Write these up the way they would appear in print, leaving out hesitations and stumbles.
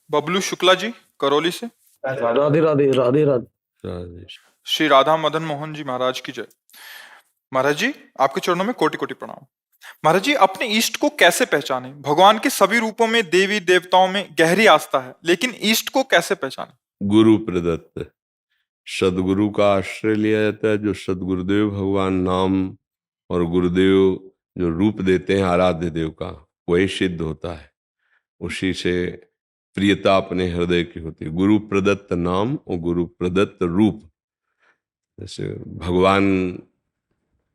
बबलू शुक्ला जी, करौली से। राधे राधे राधे राधे। राधे। श्री राधा मदन मोहन जी महाराज की जय। महाराज जी, आपके चरणों में कोटि कोटि प्रणाम। महाराज जी, अपने इष्ट को कैसे पहचाने? भगवान के सभी रूपों में, देवी देवताओं में गहरी आस्था है, लेकिन इष्ट को कैसे पहचाने? गुरु प्रदत्त सदगुरु का आश्रय लिया जाता है। जो सदगुरुदेव भगवान नाम और गुरुदेव जो रूप देते हैं आराध्य देव का, वही सिद्ध होता है। उसी से प्रियता अपने हृदय की होती है। गुरु प्रदत्त नाम और गुरु प्रदत्त रूप। जैसे भगवान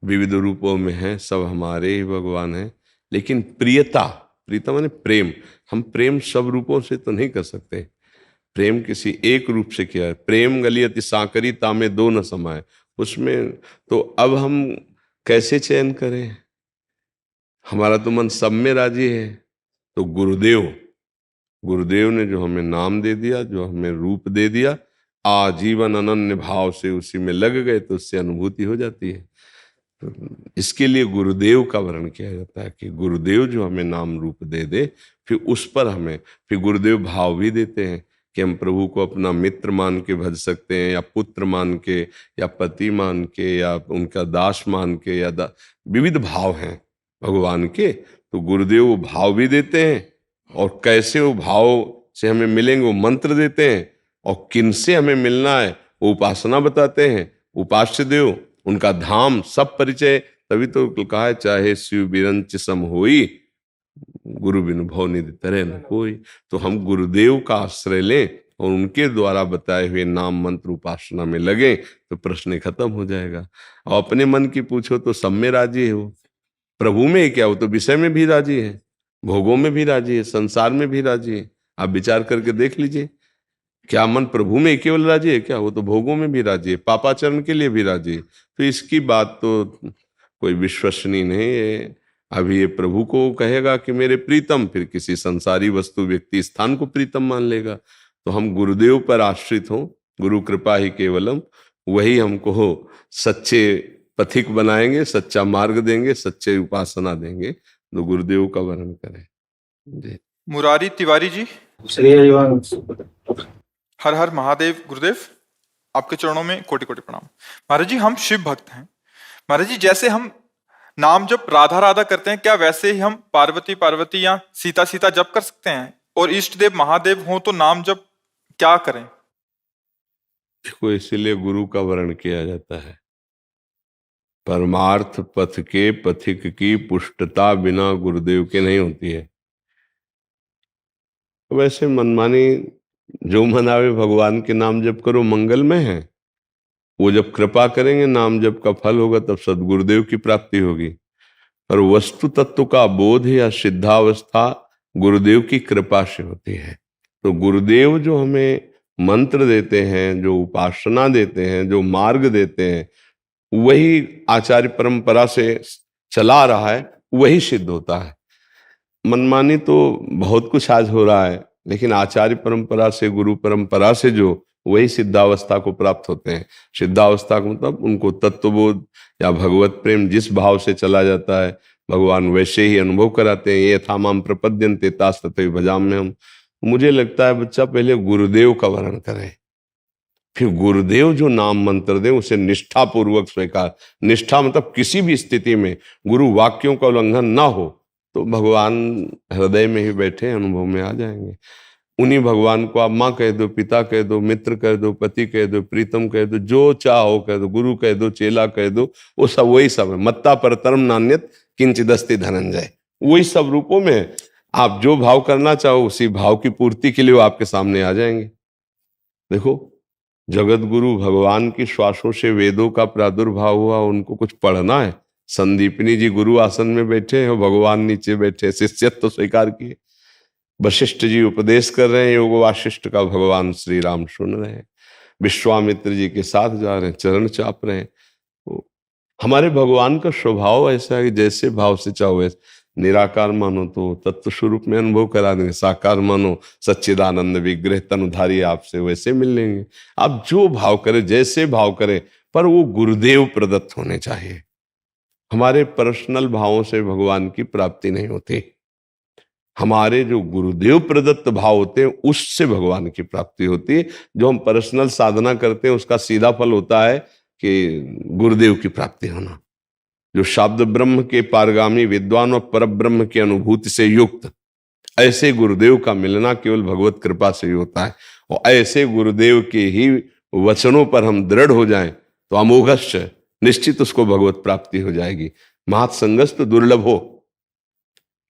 विविध रूपों में हैं, सब हमारे ही भगवान हैं, लेकिन प्रियता, प्रियता माने प्रेम। हम प्रेम सब रूपों से तो नहीं कर सकते। प्रेम किसी एक रूप से किया है। प्रेम गलियति सांकरी तामे दो न समाये, उसमें तो अब हम कैसे चयन करें? हमारा तो मन सब में राजी है। तो गुरुदेव ने जो हमें नाम दे दिया, जो हमें रूप दे दिया, आजीवन अनन्य भाव से उसी में लग गए तो उससे अनुभूति हो जाती है। तो इसके लिए गुरुदेव का वर्ण किया जाता है कि गुरुदेव जो हमें नाम रूप दे दे, फिर उस पर हमें फिर गुरुदेव भाव भी देते हैं कि हम प्रभु को अपना मित्र मान के भज सकते हैं, या पुत्र मान के, या पति मान के, या उनका दास मान के, या विविध भाव हैं भगवान के। तो गुरुदेव वो भाव भी देते हैं, और कैसे वो भाव से हमें मिलेंगे वो मंत्र देते हैं, और किन से हमें मिलना है वो उपासना बताते हैं। उपास्य देव, उनका धाम, सब परिचय। तभी तो कहा है चाहे शिव बिरंच सम होई, गुरु बिनु भव निधि तरह न कोई। तो हम गुरुदेव का आश्रय लें और उनके द्वारा बताए हुए नाम मंत्र उपासना में लगे तो प्रश्न खत्म हो जाएगा। और अपने मन की पूछो तो सब में राजी है वो। प्रभु में क्या, वो तो विषय में भी राजी है, भोगों में भी राजी है, संसार में भी राजी है। आप विचार करके देख लीजिए, क्या मन प्रभु में केवल राजी है क्या? वो तो भोगों में भी राजी है, पापाचरण के लिए भी राजी है। तो इसकी बात तो कोई विश्वसनीय नहीं है। अभी ये प्रभु को कहेगा कि मेरे प्रीतम, फिर किसी संसारी वस्तु व्यक्ति स्थान को प्रीतम मान लेगा। तो हम गुरुदेव पर आश्रित हों, गुरु कृपा ही केवलम, वही हमको सच्चे पथिक बनाएंगे, सच्चा मार्ग देंगे, सच्चे उपासना देंगे। तो गुरुदेव का वर्णन करें जी। मुरारी तिवारी जी, श्री हरिवंश। हर हर महादेव। गुरुदेव, आपके चरणों में कोटि कोटि प्रणाम। महाराज जी, हम शिव भक्त हैं। महाराज जी, जैसे हम नाम जप राधा राधा करते हैं, क्या वैसे ही हम पार्वती पार्वती या सीता सीता जप कर सकते हैं? और इष्ट देव महादेव हो तो नाम जप क्या करें? देखो, इसीलिए गुरु का वर्ण किया जाता है। परमार्थ पथ के पथिक की पुष्टता बिना गुरुदेव के नहीं होती है। वैसे मनमानी जो मनावे भगवान के नाम जप करो, मंगलमय है। वो जब कृपा करेंगे, नाम जप का फल होगा, तब सदगुरुदेव की प्राप्ति होगी। पर वस्तु तत्व का बोध या सिद्धावस्था गुरुदेव की कृपा से होती है। तो गुरुदेव जो हमें मंत्र देते हैं, जो उपासना देते हैं, जो मार्ग देते हैं, वही आचार्य परंपरा से चला रहा है, वही सिद्ध होता है। मनमानी तो बहुत कुछ आज हो रहा है, लेकिन आचार्य परंपरा से, गुरु परंपरा से जो, वही सिद्धावस्था को प्राप्त होते हैं। सिद्धावस्था का मतलब उनको तत्वबोध या भगवत प्रेम जिस भाव से चला जाता है, भगवान वैसे ही अनुभव कराते हैं। ये यथा माम प्रपद्यन्ते तास तथैव भजाम्यहम्। हम, मुझे लगता है बच्चा पहले गुरुदेव का वर्णन करे, फिर गुरुदेव जो नाम मंत्र दे उसे निष्ठा पूर्वक स्वीकार। निष्ठा मतलब किसी भी स्थिति में गुरु वाक्यों का उल्लंघन ना हो, तो भगवान हृदय में ही बैठे अनुभव में आ जाएंगे। उन्हीं भगवान को आप माँ कह दो, पिता कह दो, मित्र कह दो, पति कह दो, प्रीतम कह दो, जो चाहो कह दो, गुरु कह दो, चेला कह दो, वो सब वही सब है। मत्ता परतरम नान्यत किंचिदस्ति धनंजय, वही सब रूपों में आप जो भाव करना चाहो उसी भाव की पूर्ति के लिए वो आपके सामने आ जाएंगे। देखो, जगत गुरु भगवान की श्वासों से वेदों का प्रादुर्भाव हुआ, उनको कुछ पढ़ना है। संदीपनी जी गुरु आसन में बैठे हैं, भगवान नीचे बैठे, शिष्यत्व स्वीकार किए। वशिष्ठ जी उपदेश कर रहे हैं, योग वाशिष्ठ का भगवान श्री राम सुन रहे हैं। विश्वामित्र जी के साथ जा रहे हैं, चरण चाप रहे हैं। तो हमारे भगवान का स्वभाव ऐसा है कि जैसे भाव से चाहो वैसे। निराकार मानो तो तत्व स्वरूप में अनुभव करा देंगे, साकार मानो सच्चिदानंद विग्रह तनुधारी आपसे वैसे मिल लेंगे। आप जो भाव करें, जैसे भाव करें, पर वो गुरुदेव प्रदत्त होने चाहिए। हमारे पर्सनल भावों से भगवान की प्राप्ति नहीं होती। हमारे जो गुरुदेव प्रदत्त भाव होते हैं उससे भगवान की प्राप्ति होती है। जो हम पर्सनल साधना करते हैं उसका सीधा फल होता है कि गुरुदेव की प्राप्ति होना। जो शब्द ब्रह्म के पारगामी विद्वान और पर ब्रह्म की अनुभूति से युक्त ऐसे गुरुदेव का मिलना केवल भगवत कृपा से ही होता है। और ऐसे गुरुदेव के ही वचनों पर हम दृढ़ हो जाएं तो अमोघश्च निश्चित उसको भगवत प्राप्ति हो जाएगी। महत् संगस तो दुर्लभ हो,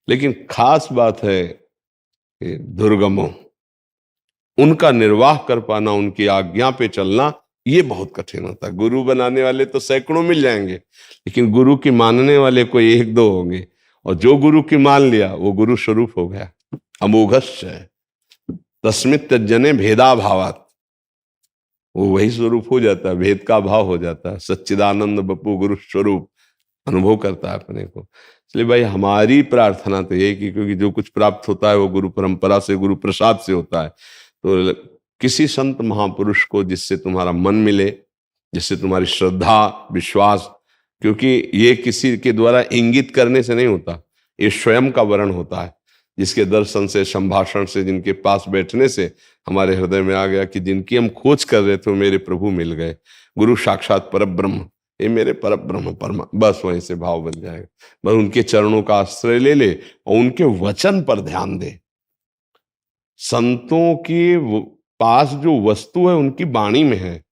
लेकिन खास बात है कि दुर्गमों, उनका निर्वाह कर पाना, उनकी आज्ञा पे चलना, ये बहुत कठिन होता है। गुरु बनाने वाले तो सैकड़ों मिल जाएंगे, लेकिन गुरु की मानने वाले कोई एक दो होंगे, और जो गुरु की मान लिया वो गुरु स्वरूप हो गया। अमोघश्च तस्मित् त्यज्यने भेदा भावात्, वो वही स्वरूप हो जाता है, भेद का भाव हो जाता है। सच्चिदानंद बपू गुरु स्वरूप अनुभव करता है अपने को। इसलिए भाई हमारी प्रार्थना तो यही कि क्योंकि जो कुछ प्राप्त होता है वो गुरु परंपरा से, गुरु प्रसाद से होता है। तो किसी संत महापुरुष को जिससे तुम्हारा मन मिले, जिससे तुम्हारी श्रद्धा विश्वास, क्योंकि ये किसी के द्वारा इंगित करने से नहीं होता, ये स्वयं का वर्ण होता है। जिसके दर्शन से, संभाषण से, जिनके पास बैठने से हमारे हृदय में आ गया कि जिनकी हम खोज कर रहे थे वो मेरे प्रभु मिल गए, गुरु साक्षात पर ब्रह्म, ये मेरे पर ब्रह्म परमा, बस वहीं से भाव बन जाएगा। बस उनके चरणों का आश्रय ले ले और उनके वचन पर ध्यान दे। संतों के पास जो वस्तु है उनकी वाणी में है,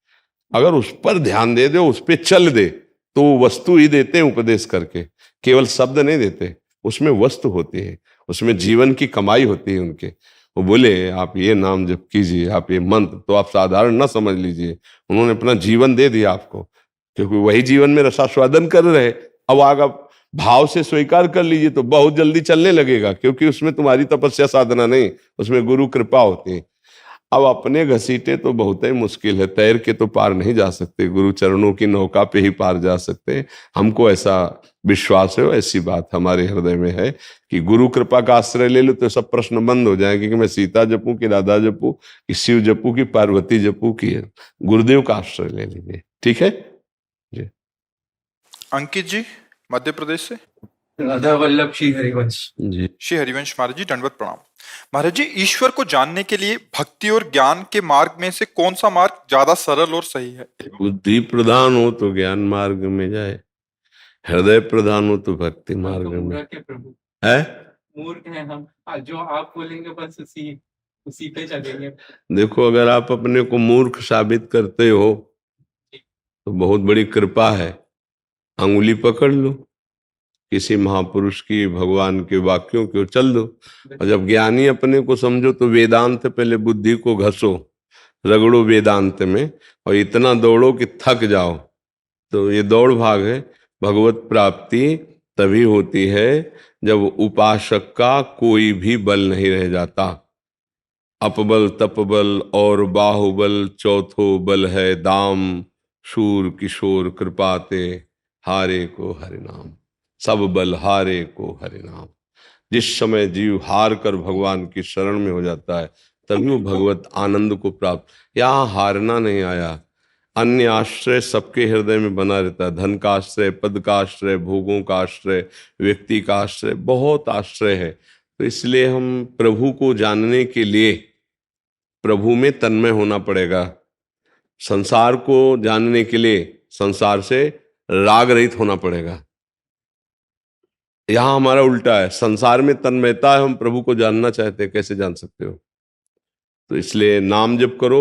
अगर उस पर ध्यान दे दे, उस पर चल दे, तो वो वस्तु ही देते हैं उपदेश करके, केवल शब्द नहीं देते, उसमें वस्तु होती है, उसमें जीवन की कमाई होती है उनके। वो बोले आप ये नाम जप कीजिए, आप ये मंत्र, तो आप साधारण ना समझ लीजिए, उन्होंने अपना जीवन दे दिया आपको, क्योंकि वही जीवन में रसास्वादन कर रहे। अब आगे भाव से स्वीकार कर लीजिए तो बहुत जल्दी चलने लगेगा, क्योंकि उसमें तुम्हारी तपस्या साधना नहीं, उसमें गुरु कृपा होती है। अब अपने घसीटे तो बहुत ही मुश्किल है, तैर के तो पार नहीं जा सकते, गुरु चरणों की नौका पे ही पार जा सकते हैं। हमको ऐसा विश्वास है, ऐसी बात हमारे हृदय में है कि गुरु कृपा का आश्रय ले लो तो सब प्रश्न बंद हो जाएंगे कि मैं सीता जपूं कि राधा जपूं कि शिव जपूं कि पार्वती जपूं कि, गुरुदेव का आश्रय ले लीजिए। ठीक है जी। अंकित जी मध्य प्रदेश से। राधा वल्लभ श्री हरिवंश जी। श्री हरिवंश महाराज जी दंडवत प्रणाम। महाराज जी, ईश्वर को जानने के लिए भक्ति और ज्ञान के मार्ग में से कौन सा मार्ग ज्यादा सरल और सही है? बुद्धि प्रधान हो तो ज्ञान मार्ग में जाए, हृदय प्रधान हो तो भक्ति मार्ग में प्रभु है। मूर्ख हैं हम, जो आप बोलेंगे बस उसी पे चलेंगे। देखो, अगर आप अपने को मूर्ख साबित करते हो तो बहुत बड़ी कृपा है, अंगुली पकड़ लो किसी महापुरुष की, भगवान के वाक्यों की, चल दो। और जब ज्ञानी अपने को समझो तो वेदांत पहले बुद्धि को घसो, रगड़ो वेदांत में, और इतना दौड़ो कि थक जाओ। तो ये दौड़ भाग है। भगवत प्राप्ति तभी होती है जब उपासक का कोई भी बल नहीं रह जाता। अपबल तपबल और बाहुबल चौथो बल है दाम, शूर किशोर कृपाते हारे को हरिनाम, सब बल हारे को हरिनाम। जिस समय जीव हार कर भगवान की शरण में हो जाता है तभी वो भगवत आनंद को प्राप्त। यहाँ हारना नहीं आया, अन्य आश्रय सबके हृदय में बना रहता है। धन का आश्रय, पद का आश्रय, भोगों का आश्रय, व्यक्ति का आश्रय, बहुत आश्रय है। तो इसलिए हम प्रभु को जानने के लिए प्रभु में तन्मय होना पड़ेगा। संसार को जानने के लिए संसार से राग रहित होना पड़ेगा। यहां हमारा उल्टा है, संसार में तन्मयता है, हम प्रभु को जानना चाहते हैं, कैसे जान सकते हो? तो इसलिए नाम जप करो।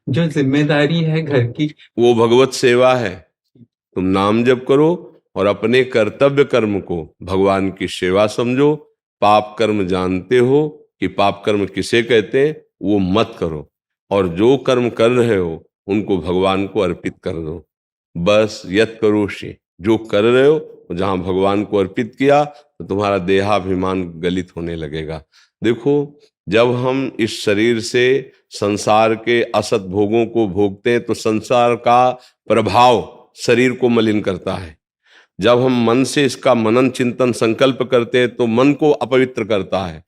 जो जिम्मेदारी है घर की वो भगवत सेवा है। तुम नाम जप करो और अपने कर्तव्य कर्म को भगवान की सेवा समझो। पाप कर्म जानते हो कि पाप कर्म किसे कहते हैं, वो मत करो, और जो कर्म कर रहे हो उनको भगवान को अर्पित कर दो। बस यत करोषि, जो कर रहे हो जहां भगवान को अर्पित किया तो तुम्हारा देहाभिमान गलित होने लगेगा। देखो, जब हम इस शरीर से संसार के असत भोगों को भोगते हैं तो संसार का प्रभाव शरीर को मलिन करता है। जब हम मन से इसका मनन चिंतन संकल्प करते हैं तो मन को अपवित्र करता है।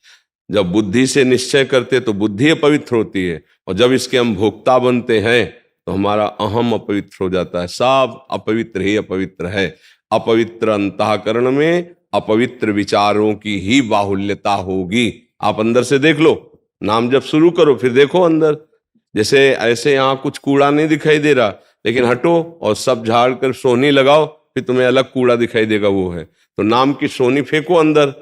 जब बुद्धि से निश्चय करते हैं तो बुद्धि अपवित्र होती है, और जब इसके हम भोक्ता बनते हैं तो हमारा अहम अपवित्र हो जाता है। सब अपवित्र ही अपवित्र है। अपवित्र अंतःकरण में अपवित्र विचारों की ही बाहुल्यता होगी। आप अंदर से देख लो, नाम जब शुरू करो फिर देखो अंदर, जैसे ऐसे यहाँ कुछ कूड़ा नहीं दिखाई दे रहा, लेकिन हटो और सब झाड़ कर सोनी लगाओ, फिर तुम्हें अलग कूड़ा दिखाई देगा, वो है। तो नाम की सोनी फेंको अंदर,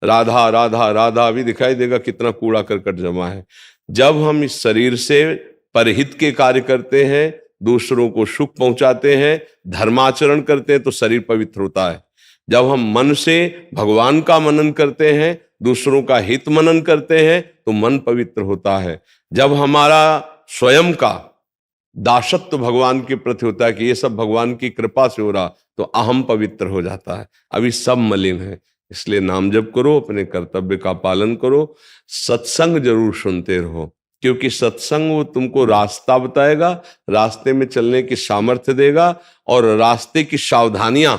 राधा राधा राधा भी दिखाई देगा, कितना कूड़ा करकट जमा है। जब हम इस शरीर से परहित के कार्य करते हैं, दूसरों को सुख पहुंचाते हैं, धर्माचरण करते हैं, तो शरीर पवित्र होता है। जब हम मन से भगवान का मनन करते हैं, दूसरों का हित मनन करते हैं, तो मन पवित्र होता है। जब हमारा स्वयं का दासत्व भगवान के प्रति होता है कि ये सब भगवान की कृपा से हो रहा, तो अहम पवित्र हो जाता है। अभी सब मलिन है, इसलिए नाम जप करो, अपने कर्तव्य का पालन करो, सत्संग जरूर सुनते रहो, क्योंकि सत्संग वो तुमको रास्ता बताएगा, रास्ते में चलने की सामर्थ्य देगा, और रास्ते की सावधानियां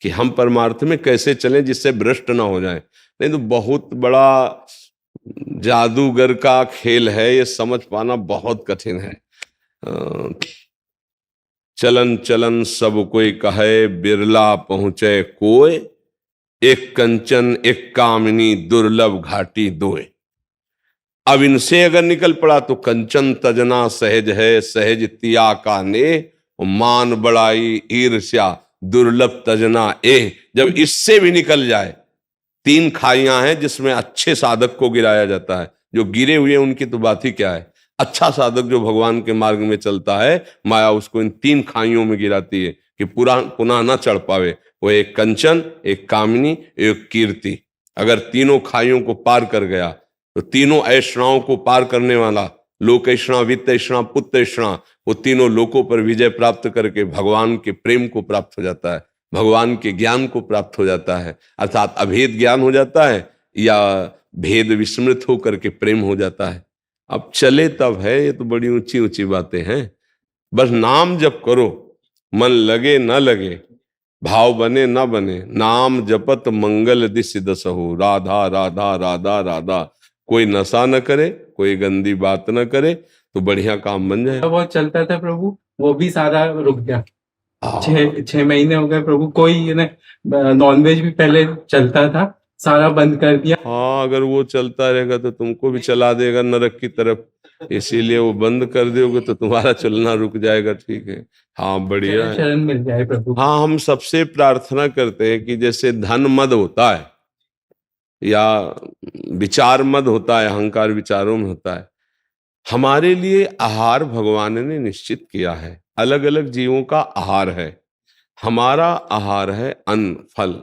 कि हम परमार्थ में कैसे चलें जिससे भ्रष्ट ना हो जाए। नहीं तो बहुत बड़ा जादूगर का खेल है, ये समझ पाना बहुत कठिन है। चलन चलन सब कोई कहे, बिरला पहुंचे कोय, एक कंचन एक कामिनी दुर्लभ घाटी दोए। अब इनसे अगर निकल पड़ा तो कंचन तजना सहज है, सहज तिया का ने, मान बड़ाई ईर्ष्या दुर्लभ तजना ए। जब इससे भी निकल जाए, 3 खाइयां हैं जिसमें अच्छे साधक को गिराया जाता है, जो गिरे हुए उनकी तो बात ही क्या है। अच्छा साधक जो भगवान के मार्ग में चलता है, माया उसको इन 3 खाइयों में गिराती है कि पुनः ना चढ़ पावे। वो एक कंचन, एक कामिनी, एक कीर्ति। अगर तीनों खाइयों को पार कर गया तो तीनों ऐषणाओं को पार करने वाला, लोकेषणा, वित्तेषणा, पुत्तेषणा, वो तीनों लोकों पर विजय प्राप्त करके भगवान के प्रेम को प्राप्त हो जाता है, भगवान के ज्ञान को प्राप्त हो जाता है, अर्थात अभेद ज्ञान हो जाता है, या भेद विस्मृत होकर के प्रेम हो जाता है। अब चले तब है, ये तो बड़ी ऊंची ऊंची बातें हैं। बस नाम जप करो, मन लगे न लगे, भाव बने न बने, नाम जपत मंगल दिस दसहु, राधा राधा राधा राधा। कोई नशा न करे, कोई गंदी बात न करे, तो बढ़िया काम बन जाए। बहुत चलता था प्रभु, वो भी सारा रुक गया। 6 महीने हो गए प्रभु, कोई नॉनवेज भी पहले चलता था, सारा बंद कर दिया। हाँ, अगर वो चलता रहेगा तो तुमको भी चला देगा नरक की तरफ, इसीलिए वो बंद कर दोगे तो तुम्हारा चलना रुक जाएगा। ठीक है, हाँ बढ़िया है। शरण मिल जाए प्रभु। हाँ, हम सबसे प्रार्थना करते हैं कि जैसे धन मद होता है या विचार मद होता है, अहंकार विचारों में होता है, हमारे लिए आहार भगवान ने निश्चित किया है। अलग अलग जीवों का आहार है, हमारा आहार है अन्न, फल,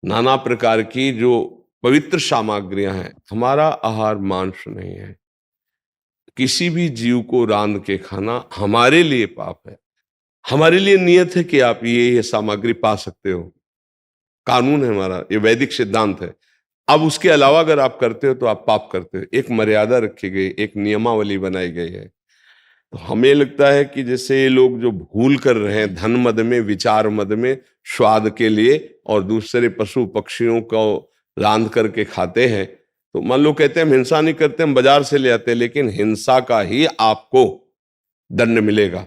नाना प्रकार की जो पवित्र सामग्रियां हैं। हमारा आहार मांस नहीं है। किसी भी जीव को रांध के खाना हमारे लिए पाप है। हमारे लिए नियत है कि आप ये सामग्री पा सकते हो, कानून है हमारा, ये वैदिक सिद्धांत है। अब उसके अलावा अगर आप करते हो तो आप पाप करते हो। एक मर्यादा रखी गई, एक नियमावली बनाई गई है। तो हमें लगता है कि जैसे ये लोग जो भूल कर रहे हैं धन मद में, विचार मद में, स्वाद के लिए, और दूसरे पशु पक्षियों को रांध करके खाते हैं, तो मान लो कहते हैं हम हिंसा नहीं करते, हम बाजार से ले आते हैं, लेकिन हिंसा का ही आपको दंड मिलेगा।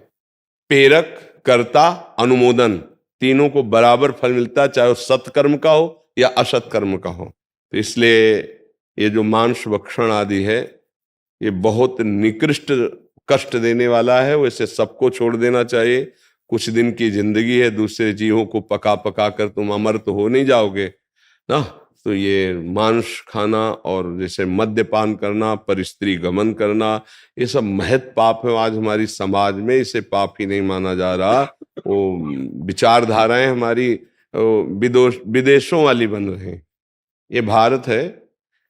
प्रेरक, कर्ता, अनुमोदन, तीनों को बराबर फल मिलता है, चाहे वो सत्कर्म का हो या असत्कर्म का हो। तो इसलिए ये जो मांस भक्षण आदि है, ये बहुत निकृष्ट कष्ट देने वाला है। वैसे सबको छोड़ देना चाहिए। कुछ दिन की जिंदगी है, दूसरे जीवों को पका पका कर तुम अमर तो हो नहीं जाओगे ना। तो ये मांस खाना और जैसे मद्यपान करना, परस्त्री गमन करना, ये सब महत पाप है। आज हमारी समाज में इसे पाप ही नहीं माना जा रहा। वो विचारधाराएं हमारी विदेशों वाली बन रही हैं। ये भारत है,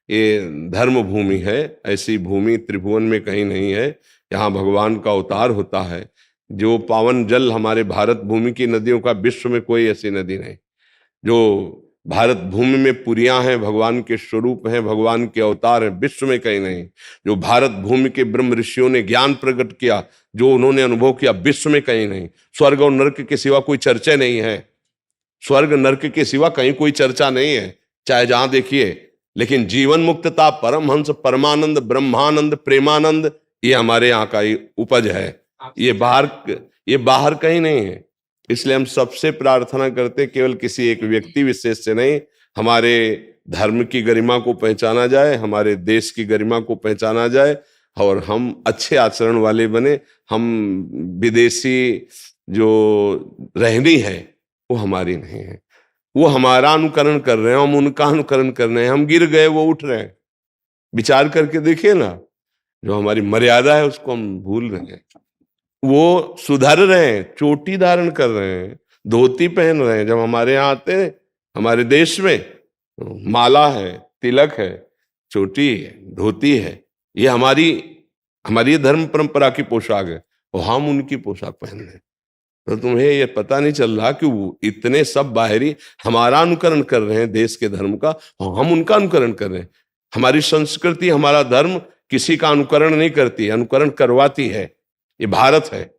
ये धर्म भूमि है। ऐसी भूमि त्रिभुवन में कहीं नहीं है। यहाँ भगवान का अवतार होता है। जो पावन जल हमारे भारत भूमि की नदियों का, विश्व में कोई ऐसी नदी नहीं। जो भारत भूमि में पुरियां हैं, भगवान के स्वरूप हैं, भगवान के अवतार हैं, विश्व में कहीं नहीं। जो भारत भूमि के ब्रह्म ऋषियों ने ज्ञान प्रकट किया, जो उन्होंने अनुभव किया, विश्व में कहीं नहीं। स्वर्ग और नरक के सिवा कोई चर्चा नहीं है। स्वर्ग नरक के सिवा कहीं कोई चर्चा नहीं है, चाहे जहां देखिए। लेकिन जीवन मुक्तता, परमहंस, परमानंद, ब्रह्मानंद, प्रेमानंद, ये हमारे यहाँ का उपज है। ये बाहर कहीं नहीं है। इसलिए हम सबसे प्रार्थना करते, केवल किसी एक व्यक्ति विशेष से नहीं, हमारे धर्म की गरिमा को पहचाना जाए, हमारे देश की गरिमा को पहचाना जाए और हम अच्छे आचरण वाले बने। हम विदेशी जो रहनी है वो हमारी नहीं है, वो हमारा अनुकरण कर रहे हैं, हम उनका अनुकरण कर रहे हैं। हम गिर गए, वो उठ रहे हैं। विचार करके देखिए ना, जो हमारी मर्यादा है उसको हम भूल रहे हैं। वो सुधर रहे हैं, चोटी धारण कर रहे हैं, धोती पहन रहे हैं। जब हमारे यहाँ आते हैं, हमारे देश में माला है, तिलक है, चोटी है, धोती है, ये हमारी धर्म परंपरा की पोशाक है और हम उनकी पोशाक पहन रहे हैं। तो तुम्हें ये पता नहीं चल रहा कि वो इतने सब बाहरी हमारा अनुकरण कर रहे हैं देश के धर्म का, और हम उनका अनुकरण कर रहे हैं। हमारी संस्कृति, हमारा धर्म किसी का अनुकरण नहीं करती, अनुकरण करवाती है। ये भारत है,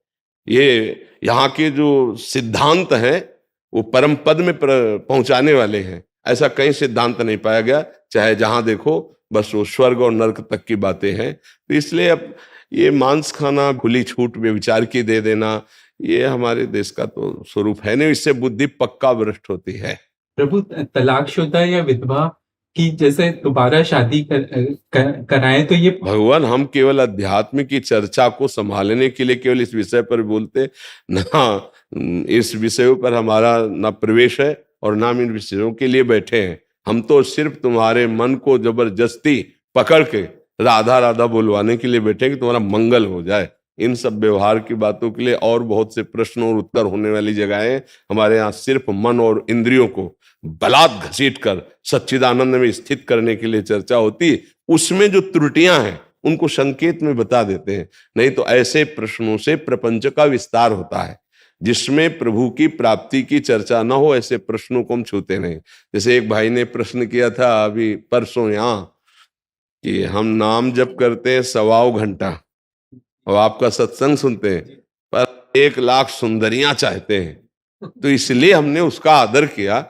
ये यहाँ के जो सिद्धांत हैं वो परम पद में पहुंचाने वाले हैं। ऐसा कहीं सिद्धांत नहीं पाया गया, चाहे जहां देखो बस वो स्वर्ग और नरक तक की बातें हैं। तो इसलिए अब ये मांस खाना, खुली छूट व्यभिचार की दे देना, ये हमारे देश का तो स्वरूप है नहीं। इससे बुद्धि पक्का भ्रष्ट होती है। प्रभु, तलाकशुदा या विधवा की जैसे दोबारा शादी कराएं तो ये भगवान, हम केवल अध्यात्म की चर्चा को संभालने के लिए केवल इस विषय पर बोलते ना, इस विषयों पर हमारा ना प्रवेश है और ना हम इन विषयों के लिए बैठे हैं। हम तो सिर्फ तुम्हारे मन को जबरदस्ती पकड़ के राधा राधा बोलवाने के लिए बैठे कि तुम्हारा मंगल हो जाए। इन सब व्यवहार की बातों के लिए और बहुत से प्रश्न और उत्तर होने वाली जगहें हमारे यहाँ सिर्फ मन और इंद्रियों को बलात् घसीट कर सच्चिदानंद में स्थित करने के लिए चर्चा होती। उसमें जो त्रुटियां हैं उनको संकेत में बता देते हैं। नहीं तो ऐसे प्रश्नों से प्रपंच का विस्तार होता है। जिसमें प्रभु की प्राप्ति की चर्चा न हो, ऐसे प्रश्नों को हम छूते नहीं। जैसे एक भाई ने प्रश्न किया था अभी परसों यहाँ कि हम नाम जप करते हैं 1.25 घंटा और आपका सत्संग सुनते हैं, पर 1 लाख सुंदरियां चाहते हैं। तो इसलिए हमने उसका आदर किया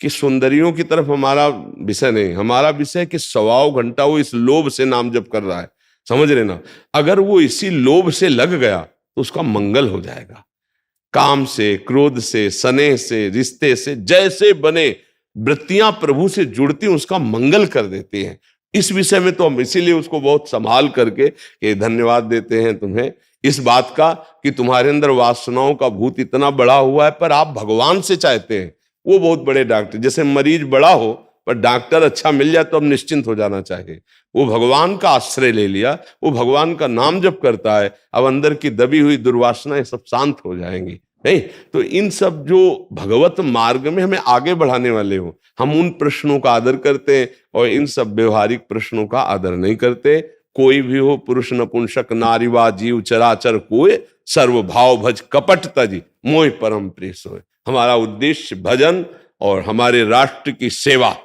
कि सुंदरियों की तरफ हमारा विषय नहीं, हमारा विषय कि 1.25 घंटा वो इस लोभ से नाम जप कर रहा है। समझ रहे ना? अगर वो इसी लोभ से लग गया तो उसका मंगल हो जाएगा। काम से, क्रोध से, स्नेह से, रिश्ते से, जैसे बने वृत्तियां प्रभु से जुड़ती उसका मंगल कर देती हैं। इस विषय में तो हम इसीलिए उसको बहुत संभाल करके कि धन्यवाद देते हैं तुम्हें इस बात का कि तुम्हारे अंदर वासनाओं का भूत इतना बड़ा हुआ है, पर आप भगवान से चाहते हैं। वो बहुत बड़े डॉक्टर, जैसे मरीज बड़ा हो पर डॉक्टर अच्छा मिल जाए तो अब निश्चिंत हो जाना चाहिए। वो भगवान का आश्रय ले लिया, वो भगवान का नाम जप करता है, अब अंदर की दबी हुई दुर्वासनाएं सब शांत हो जाएंगी। नहीं तो इन सब जो भगवत मार्ग में हमें आगे बढ़ाने वाले हो, हम उन प्रश्नों का आदर करते हैं और इन सब व्यवहारिक प्रश्नों का आदर नहीं करते। कोई भी हो, पुरुष नपुंसक नारी वा जीव चराचर कोय, सर्वभाव भज कपट तजी मोह परम प्रिय सोय। हमारा उद्देश्य भजन और हमारे राष्ट्र की सेवा,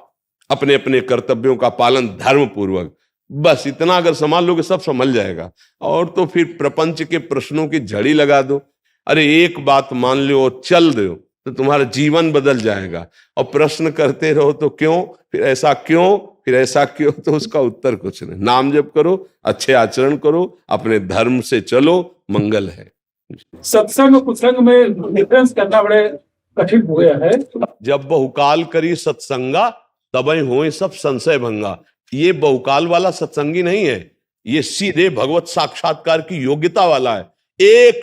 अपने अपने कर्तव्यों का पालन धर्म पूर्वक, बस इतना अगर संभाल लोगे सब संभल जाएगा। और तो फिर प्रपंच के प्रश्नों की झड़ी लगा दो, अरे एक बात मान लो और चल दो तो तुम्हारा जीवन बदल जाएगा। और प्रश्न करते रहो तो क्यों, फिर ऐसा क्यों, फिर ऐसा क्यों, तो उसका उत्तर कुछ नहीं। नाम जप करो, अच्छे आचरण करो, अपने धर्म से चलो, मंगल है। सत्संग और कुसंग में डिफरेंस करना बड़े कठिन हो गया है। जब बहुकाल करी सत्संगा तबई होए सब संशय भंगा। ये बहुकाल वाला सत्संगी नहीं है, ये सीधे भगवत साक्षात्कार की योग्यता वाला है। एक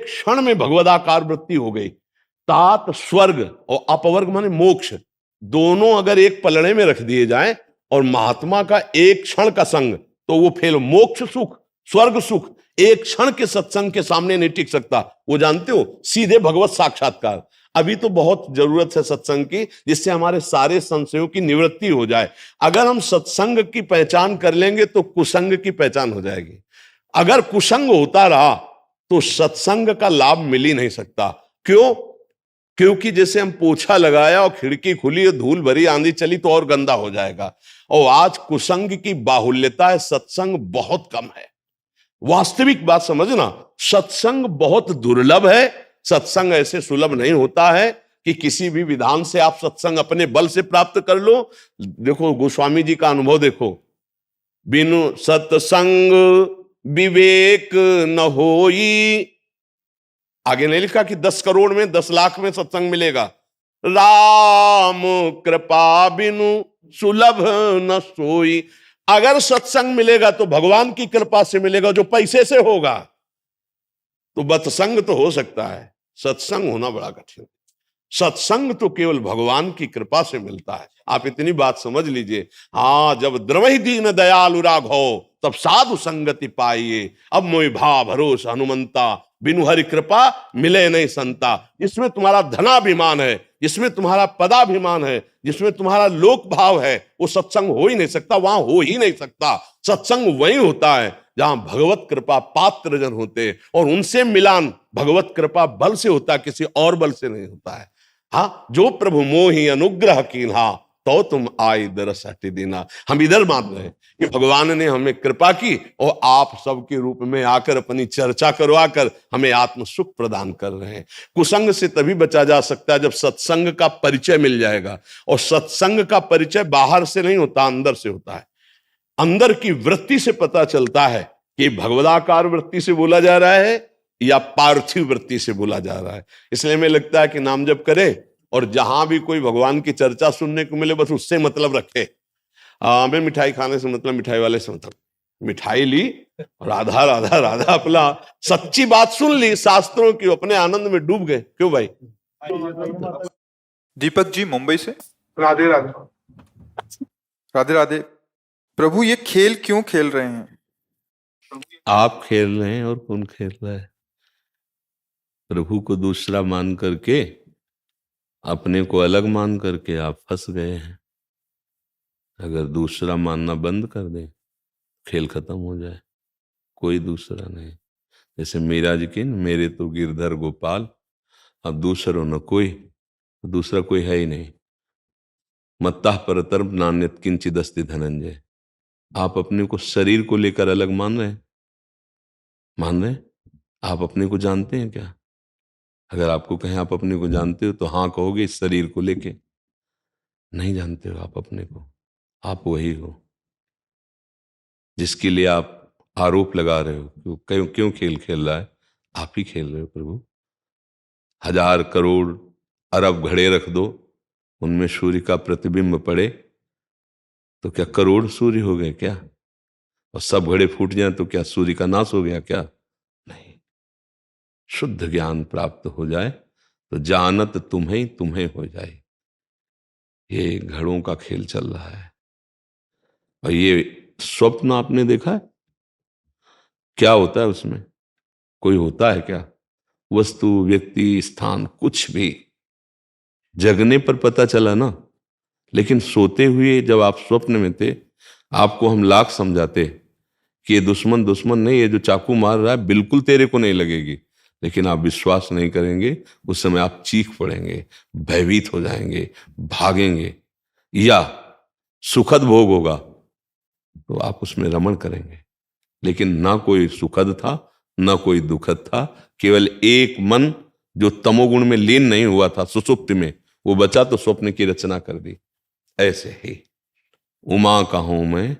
क्षण में भगवदाकार वृत्ति हो गई। तात स्वर्ग और अपवर्ग माने मोक्ष, दोनों अगर एक पलड़े में रख दिए जाएं और महात्मा का एक क्षण का संग, तो वो फेल। मोक्ष सुख, स्वर्ग सुख एक क्षण के सत्संग के सामने नहीं टिक सकता। वो जानते हो, सीधे भगवत साक्षात्कार। अभी तो बहुत जरूरत है सत्संग की, जिससे हमारे सारे संशयों की निवृत्ति हो जाए। अगर हम सत्संग की पहचान कर लेंगे तो कुसंग की पहचान हो जाएगी। अगर कुसंग होता रहा तो सत्संग का लाभ मिल ही नहीं सकता। क्यों? क्योंकि जैसे हम पोछा लगाया और खिड़की खुली और धूल भरी आंधी चली तो और गंदा हो जाएगा। और आज कुसंग की बाहुल्यता है, सत्संग बहुत कम है। वास्तविक बात समझना, सत्संग बहुत दुर्लभ है। सत्संग ऐसे सुलभ नहीं होता है कि किसी भी विधान से आप सत्संग अपने बल से प्राप्त कर लो। देखो गोस्वामी जी का अनुभव देखो, बिनु सत्संग विवेक न होई। आगे नहीं लिखा कि 10 करोड़ में 10 लाख में सत्संग मिलेगा, राम कृपा बिनु सुलभ न सोई। अगर सत्संग मिलेगा तो भगवान की कृपा से मिलेगा, जो पैसे से होगा तो बत्संग तो हो सकता है, सत्संग होना बड़ा कठिन। सत्संग तो केवल भगवान की कृपा से मिलता है। आप इतनी बात समझ लीजिए। हाँ, जब द्रवहि दीन दयालु राघो तब साधु संगति पाइए। अब मोहि भाव भरोस हनुमंता बिनु हरि कृपा मिले नहीं संता। जिसमें तुम्हारा धनाभिमान है, जिसमें तुम्हारा पदाभिमान है, जिसमें तुम्हारा लोक भाव है, वो सत्संग हो ही नहीं सकता, वहां हो ही नहीं सकता। सत्संग वही होता है जहां भगवत कृपा पात्र जन होते, और उनसे मिलान भगवत कृपा बल से होता, किसी और बल से नहीं होता है। हाँ, जो प्रभु मोहि अनुग्रह कीन्हा तो तुम आई दरस हटि दीना। हम इधर मान रहे हैं कि भगवान ने हमें कृपा की और आप सबके रूप में आकर अपनी चर्चा करवाकर हमें आत्म सुख प्रदान कर रहे हैं। कुसंग से तभी बचा जा सकता है जब सत्संग का परिचय मिल जाएगा, और सत्संग का परिचय बाहर से नहीं होता, अंदर से होता है। अंदर की वृत्ति से पता चलता है कि भगवदाकार वृत्ति से बोला जा रहा है या पार्थिव वृत्ति से बोला जा रहा है। इसलिए हमें लगता है कि नाम जप करे और जहां भी कोई भगवान की चर्चा सुनने को मिले बस उससे मतलब रखे। हमें मिठाई खाने से मतलब, मिठाई वाले से मतलब, मिठाई ली राधा राधा राधा, अपना सच्ची बात सुन ली शास्त्रों की, अपने आनंद में डूब गए। क्यों भाई? दीपक जी मुंबई से। राधे राधे। राधे राधे। प्रभु ये खेल क्यों खेल रहे हैं? आप खेल रहे हैं और कौन खेल रहा है? प्रभु को दूसरा मान करके, अपने को अलग मान करके आप फंस गए हैं। अगर दूसरा मानना बंद कर दें, खेल खत्म हो जाए, कोई दूसरा नहीं। जैसे मीरा जी की, मेरे तो गिरधर गोपाल, अब दूसरों न कोई, दूसरा कोई है ही नहीं। मत्ता परतर नान्यत किंचिद अस्ति धनंजय। आप अपने को शरीर को लेकर अलग मान रहे हैं? मान रहे हैं? आप अपने को जानते हैं क्या? अगर आपको कहें आप अपने को जानते हो तो हाँ कहोगे इस शरीर को लेके? नहीं जानते हो आप अपने को। आप वही हो जिसके लिए आप आरोप लगा रहे हो। क्यों खेल खेल रहा है? आप ही खेल रहे हो प्रभु। 1000 करोड़ अरब घड़े रख दो, उनमें सूर्य का प्रतिबिंब पड़े तो क्या करोड़ सूर्य हो गए क्या? और सब घड़े फूट जाएं तो क्या सूर्य का नाश हो गया क्या? नहीं। शुद्ध ज्ञान प्राप्त हो जाए तो जानत तुम्हें हो जाए। ये घड़ों का खेल चल रहा है। और ये स्वप्न आपने देखा है? क्या होता है उसमें? कोई होता है क्या? वस्तु, व्यक्ति, स्थान, कुछ भी। जगने पर पता चला ना, लेकिन सोते हुए जब आप स्वप्न में थे, आपको हम लाख समझाते कि ये दुश्मन नहीं, ये जो चाकू मार रहा है बिल्कुल तेरे को नहीं लगेगी, लेकिन आप विश्वास नहीं करेंगे। उस समय आप चीख पड़ेंगे, भयभीत हो जाएंगे, भागेंगे, या सुखद भोग होगा तो आप उसमें रमण करेंगे। लेकिन ना कोई सुखद था ना कोई दुखद था, केवल एक मन जो तमोगुण में लीन नहीं हुआ था सुसुप्ति में, वो बचा तो स्वप्न की रचना कर दी। ऐसे ही उमा कहूं मैं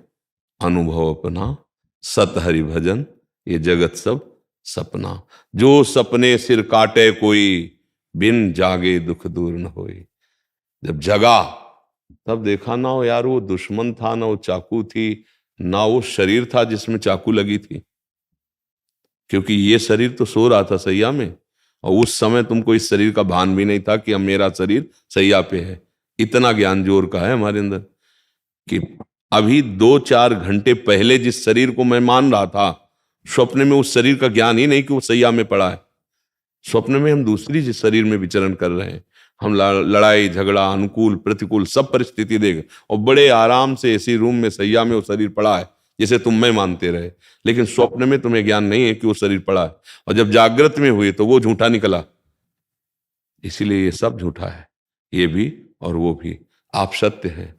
अनुभव अपना, सत हरि भजन ये जगत सब सपना। जो सपने सिर काटे कोई, बिन जागे दुख दूर न होई। जब जगा तब देखा ना हो यार वो दुश्मन था, ना वो चाकू थी, ना वो शरीर था जिसमें चाकू लगी थी। क्योंकि ये शरीर तो सो रहा था सैया में, और उस समय तुमको इस शरीर का भान भी नहीं था कि अब मेरा शरीर सैया पे है। इतना ज्ञान जोर का है हमारे अंदर कि अभी 2-4 घंटे पहले जिस शरीर को मैं मान रहा था, स्वप्न में उस शरीर का ज्ञान ही नहीं कि वो सैया में पड़ा है। स्वप्न में हम दूसरी जिस शरीर में विचरण कर रहे हैं, हम लड़ाई झगड़ा अनुकूल प्रतिकूल सब परिस्थिति देख, और बड़े आराम से इसी रूम में सैया में वो शरीर पड़ा है जिसे तुम मैं मानते रहे। लेकिन स्वप्न में तुम्हें ज्ञान नहीं है कि वो शरीर पड़ा है, और जब जागृत में हुए तो वो झूठा निकला। इसीलिए ये सब झूठा है, ये भी और वो भी। आप सत्य हैं।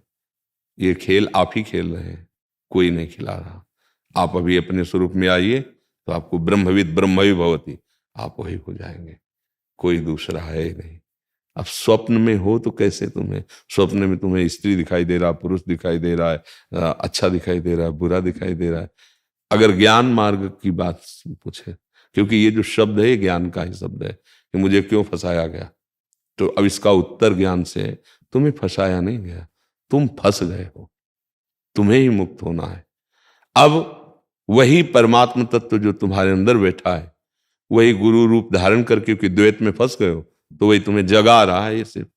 ये खेल आप ही खेल रहे हैं, कोई नहीं खिला रहा। आप अभी अपने स्वरूप में आइए तो आपको ब्रह्मविद ब्रह्मवि भवति, आप वही हो जाएंगे, कोई दूसरा है ही नहीं। अब स्वप्न में हो तो कैसे तुम्हें? स्वप्न में तुम्हें स्त्री दिखाई दे रहा, पुरुष दिखाई दे रहा है, अच्छा दिखाई दे रहा है, बुरा दिखाई दे रहा है। अगर ज्ञान मार्ग की बात पूछे, क्योंकि ये जो शब्द है ये ज्ञान का ही शब्द है कि मुझे क्यों फंसाया गया, तो अब इसका उत्तर ज्ञान से है, तुम्हें फंसाया नहीं गया, तुम फंस गए हो, तुम्हें ही मुक्त होना है। अब वही परमात्मा तत्व जो तुम्हारे अंदर बैठा है, वही गुरु रूप धारण करके, क्योंकि द्वैत में फंस गए हो, तो वही तुम्हें जगा रहा है। ये सिर्फ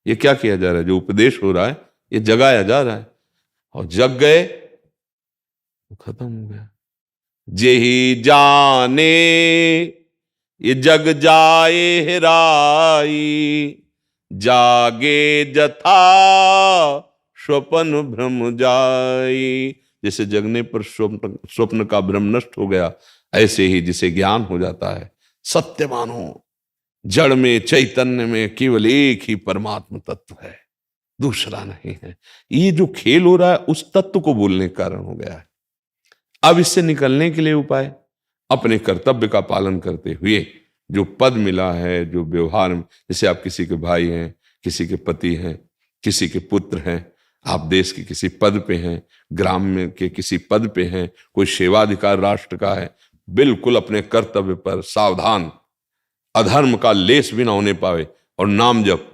ये क्या किया जा रहा है, जो उपदेश हो रहा है ये जगाया जा रहा है, और जग गए तो खत्म हो गया। जेहि जाने ये जग जाए हेराई, जागे जथा स्वप्न भ्रम जाई। जैसे जगने पर स्वप्न का भ्रम नष्ट हो गया, ऐसे ही जिसे ज्ञान हो जाता है, सत्य मानो, जड़ में चैतन्य में केवल एक ही परमात्मा तत्व है, दूसरा नहीं है। ये जो खेल हो रहा है उस तत्व को बोलने के कारण हो गया है। अब इससे निकलने के लिए उपाय, अपने कर्तव्य का पालन करते हुए जो पद मिला है, जो व्यवहार, जैसे आप किसी के भाई हैं, किसी के पति हैं, किसी के पुत्र हैं, आप देश के किसी पद पे हैं, ग्राम में के किसी पद पे हैं, कोई सेवाधिकार राष्ट्र का है, बिल्कुल अपने कर्तव्य पर सावधान, अधर्म का लेस भी ना होने पावे, और नाम जप,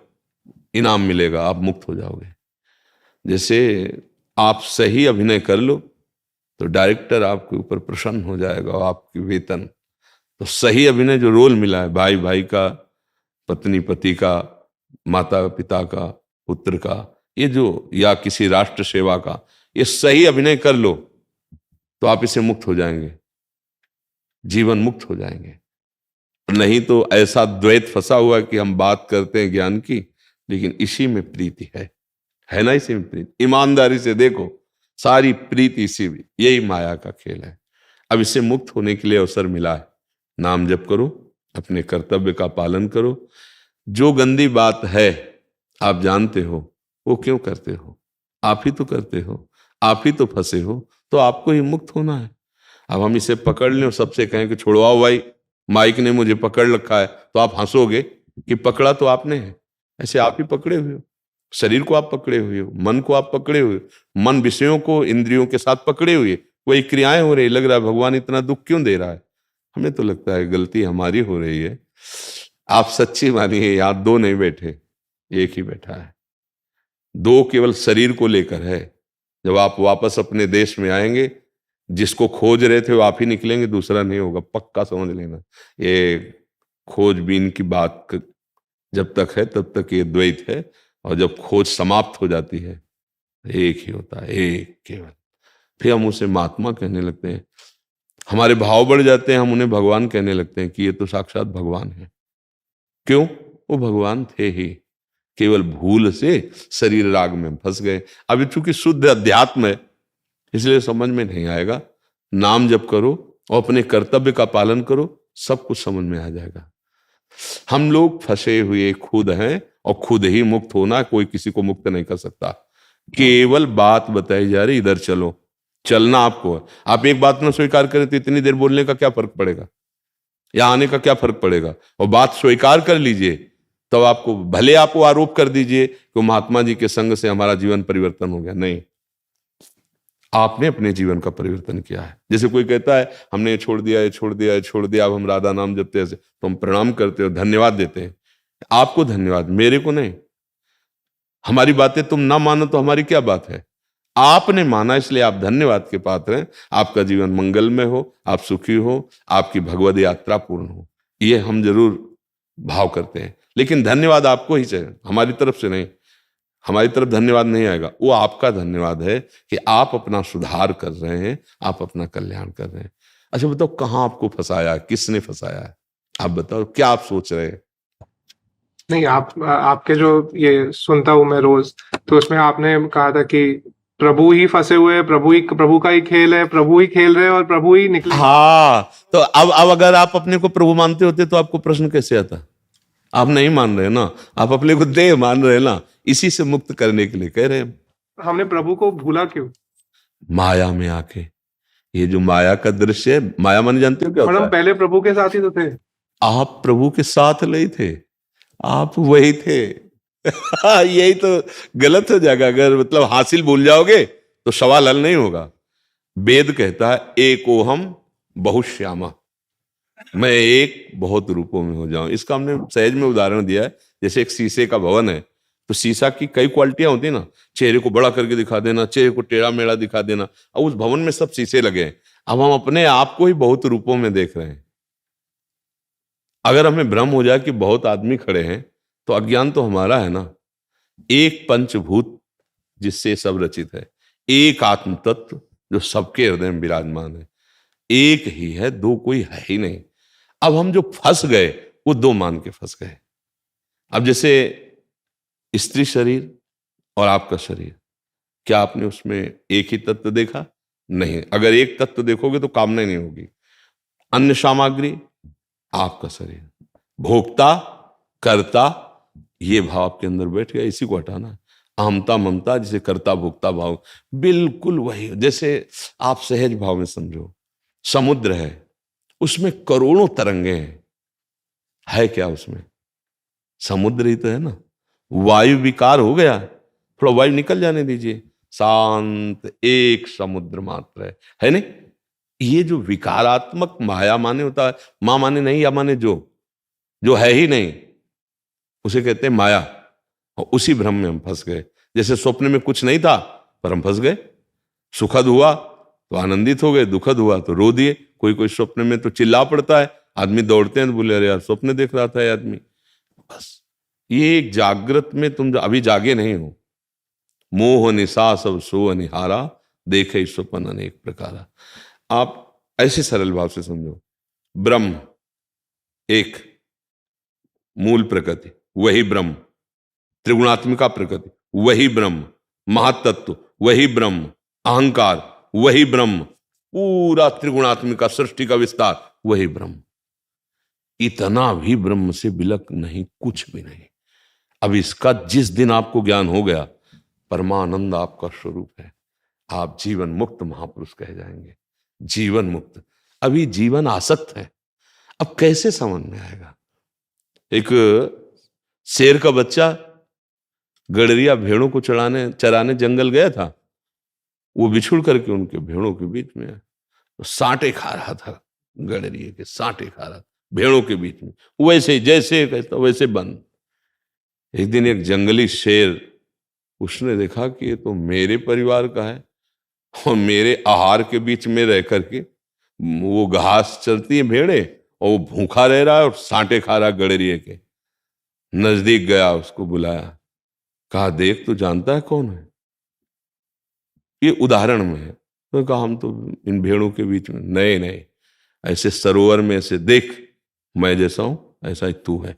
इनाम मिलेगा, आप मुक्त हो जाओगे। जैसे आप सही अभिनय कर लो तो डायरेक्टर आपके ऊपर प्रसन्न हो जाएगा, और आपकी वेतन, तो सही अभिनय जो रोल मिला है, भाई भाई का, पत्नी पति का, माता पिता का, पुत्र का, ये जो, या किसी राष्ट्र सेवा का, ये सही अभिनय कर लो तो आप इसे मुक्त हो जाएंगे, जीवन मुक्त हो जाएंगे। नहीं तो ऐसा द्वैत फंसा हुआ कि हम बात करते हैं ज्ञान की, लेकिन इसी में प्रीति है ना, इसी में प्रीति। ईमानदारी से देखो, सारी प्रीति इसी में, यही माया का खेल है। अब इससे मुक्त होने के लिए अवसर मिला है, नाम जप करो, अपने कर्तव्य का पालन करो। जो गंदी बात है आप जानते हो, वो क्यों करते हो, आप ही तो करते हो, आप ही तो फंसे हो, तो आपको ही मुक्त होना है। अब हम इसे पकड़ लें और सबसे कहें कि छोड़वाओ भाई, माइक ने मुझे पकड़ रखा है, तो आप हंसोगे कि पकड़ा तो आपने है। ऐसे आप ही पकड़े हुए हो, शरीर को आप पकड़े हुए हो, मन को आप पकड़े हुए हो, मन विषयों को इंद्रियों के साथ पकड़े हुए, वही क्रियाएं हो रही। लग रहा है भगवान इतना दुख क्यों दे रहा है, हमें तो लगता है गलती हमारी हो रही है। आप सच्ची मानिए, यहाँ दो नहीं बैठे, एक ही बैठा है। दो केवल शरीर को लेकर है। जब आप वापस अपने देश में आएंगे, जिसको खोज रहे थे वो आप ही निकलेंगे, दूसरा नहीं होगा, पक्का समझ लेना। ये खोजबीन की बात जब तक है तब तक ये द्वैत है, और जब खोज समाप्त हो जाती है एक ही होता है, एक केवल। फिर हम उसे महात्मा कहने लगते हैं, हमारे भाव बढ़ जाते हैं, हम उन्हें भगवान कहने लगते हैं कि ये तो साक्षात भगवान है। क्यों? वो भगवान थे ही, केवल भूल से शरीर राग में फंस गए। अभी चूंकि शुद्ध अध्यात्म है, इसलिए समझ में नहीं आएगा। नाम जप करो और अपने कर्तव्य का पालन करो, सब कुछ समझ में आ जाएगा। हम लोग फंसे हुए खुद हैं, और खुद ही मुक्त होना, कोई किसी को मुक्त नहीं कर सकता। केवल बात बताई जा रही, इधर चलो, चलना आपको है। आप एक बात ना स्वीकार करें तो इतनी देर बोलने का क्या फर्क पड़ेगा, या आने का क्या फर्क पड़ेगा। और बात स्वीकार कर लीजिए, तो आपको, भले आप वो आरोप कर दीजिए कि महात्मा जी के संग से हमारा जीवन परिवर्तन हो गया, नहीं, आपने अपने जीवन का परिवर्तन किया है। जैसे कोई कहता है हमने ये छोड़ दिया, ये छोड़ दिया, ये छोड़ दिया, अब हम राधा नाम जपते हैं, तो हम प्रणाम करते हो, धन्यवाद देते हैं। आपको धन्यवाद, मेरे को नहीं। हमारी बातें तुम ना मानो तो हमारी क्या बात है। आपने माना, इसलिए आप धन्यवाद के पात्र हैं। आपका जीवन मंगलमय हो, आप सुखी हो, आपकी भगवद यात्रा पूर्ण हो, ये हम जरूर भाव करते हैं। लेकिन धन्यवाद आपको ही चाहिए, हमारी तरफ से नहीं। हमारी तरफ धन्यवाद नहीं आएगा, वो आपका धन्यवाद है कि आप अपना सुधार कर रहे हैं, आप अपना कल्याण कर रहे हैं। अच्छा बताओ, कहाँ आपको फंसाया है, किसने फंसाया है, आप बताओ, क्या आप सोच रहे हैं? नहीं, आपके जो ये सुनता हूँ मैं रोज, तो उसमें आपने कहा था कि प्रभु ही फंसे हुए हैं, प्रभु का ही खेल है, प्रभु ही खेल रहे हैं और प्रभु ही निकले। हाँ, तो अब अगर आप अपने को प्रभु मानते होते तो आपको प्रश्न कैसे आता? आप नहीं मान रहे ना, आप अपने को देह मान रहे ना, इसी से मुक्त करने के लिए कह रहे हैं। हमने प्रभु को भूला क्यों? माया में आके, ये जो माया का दृश्य है, माया माने जानते हो क्या होता है? पहले प्रभु के साथ ही तो थे। आप प्रभु के साथ नहीं थे, आप वही थे। यही तो गलत हो जाएगा, अगर मतलब हासिल भूल जाओगे तो सवाल हल नहीं होगा। वेद कहता है एकोहम बहुश्यामा, मैं एक बहुत रूपों में हो जाऊं। इसका हमने सहज में उदाहरण दिया है, जैसे एक शीशे का भवन है, तो शीशा की कई क्वालिटियां होती है ना, चेहरे को बड़ा करके दिखा देना, चेहरे को टेढ़ा मेढ़ा दिखा देना। अब उस भवन में सब शीशे लगे हैं, अब हम अपने आप को ही बहुत रूपों में देख रहे हैं। अगर हमें भ्रम हो जाए कि बहुत आदमी खड़े हैं, तो अज्ञान तो हमारा है ना। एक पंचभूत जिससे सब रचित है, एक आत्म तत्व जो सबके हृदय में विराजमान है, एक ही है, दो कोई है ही नहीं। अब हम जो फंस गए वो दो मान के फंस गए। अब जैसे स्त्री शरीर और आपका शरीर, क्या आपने उसमें एक ही तत्व देखा? नहीं। अगर एक तत्व देखोगे तो कामना नहीं होगी। अन्य सामग्री, आपका शरीर, भोक्ता कर्ता, ये भाव आपके अंदर बैठ गया, इसी को हटाना है। अहमता ममता, जिसे कर्ता भोक्ता भाव, बिल्कुल वही। जैसे आप सहज भाव में समझो, समुद्र है, उसमें करोड़ों तरंगे हैं, है क्या उसमें? समुद्र ही तो है ना। वायु विकार हो गया, थोड़ा वायु निकल जाने दीजिए, शांत एक समुद्र मात्र है नहीं? ये जो विकारात्मक माया माने होता है, मां माने नहीं, या माने जो है ही नहीं, उसे कहते हैं माया। और उसी भ्रम में हम फंस गए। जैसे स्वप्न में कुछ नहीं था पर हम फंस गए। सुखद हुआ तो आनंदित हो गए, दुखद हुआ तो रो दिए। कोई कोई स्वप्न में तो चिल्ला पड़ता है, आदमी दौड़ते हैं तो बोले अरे यार स्वप्न देख रहा था ये आदमी। बस ये एक जागृत में तुम अभी जागे नहीं हो। मोह निशा सब सो अनिहारा, देखे स्वप्न अनेक प्रकारा। आप ऐसे सरल भाव से समझो, ब्रह्म एक मूल प्रकृति, वही ब्रह्म, त्रिगुणात्मिका प्रकृति वही ब्रह्म, महातत्व वही ब्रह्म, अहंकार वही ब्रह्म, पूरा त्रिगुणात्मिका सृष्टि का विस्तार वही ब्रह्म। इतना भी ब्रह्म से विलक नहीं, कुछ भी नहीं। अब इसका जिस दिन आपको ज्ञान हो गया, परमानंद आपका स्वरूप है, आप जीवन मुक्त महापुरुष कहे जाएंगे। जीवन मुक्त। अभी जीवन आसक्त है, अब कैसे समझ में आएगा? एक शेर का बच्चा गडरिया भेड़ों को चराने जंगल गया था। वो बिछुड़ करके उनके भेड़ों के बीच में तो सांटे खा रहा था, गडरिए के सांटे खा रहा था भेड़ों के बीच में, वैसे जैसे कहता वैसे बंद। एक दिन एक जंगली शेर, उसने देखा कि ये तो मेरे परिवार का है और मेरे आहार के बीच में रह करके वो घास चरती है भेड़े और वो भूखा रह रहा है और सांटे खा रहा गडरिए के। नजदीक गया, उसको बुलाया, कहा देख तू जानता है कौन है? ये उदाहरण में है। तो कहा हम तो इन भेड़ों के बीच में। नहीं, ऐसे सरोवर में ऐसे देख, मैं जैसा हूं ऐसा ही तू है।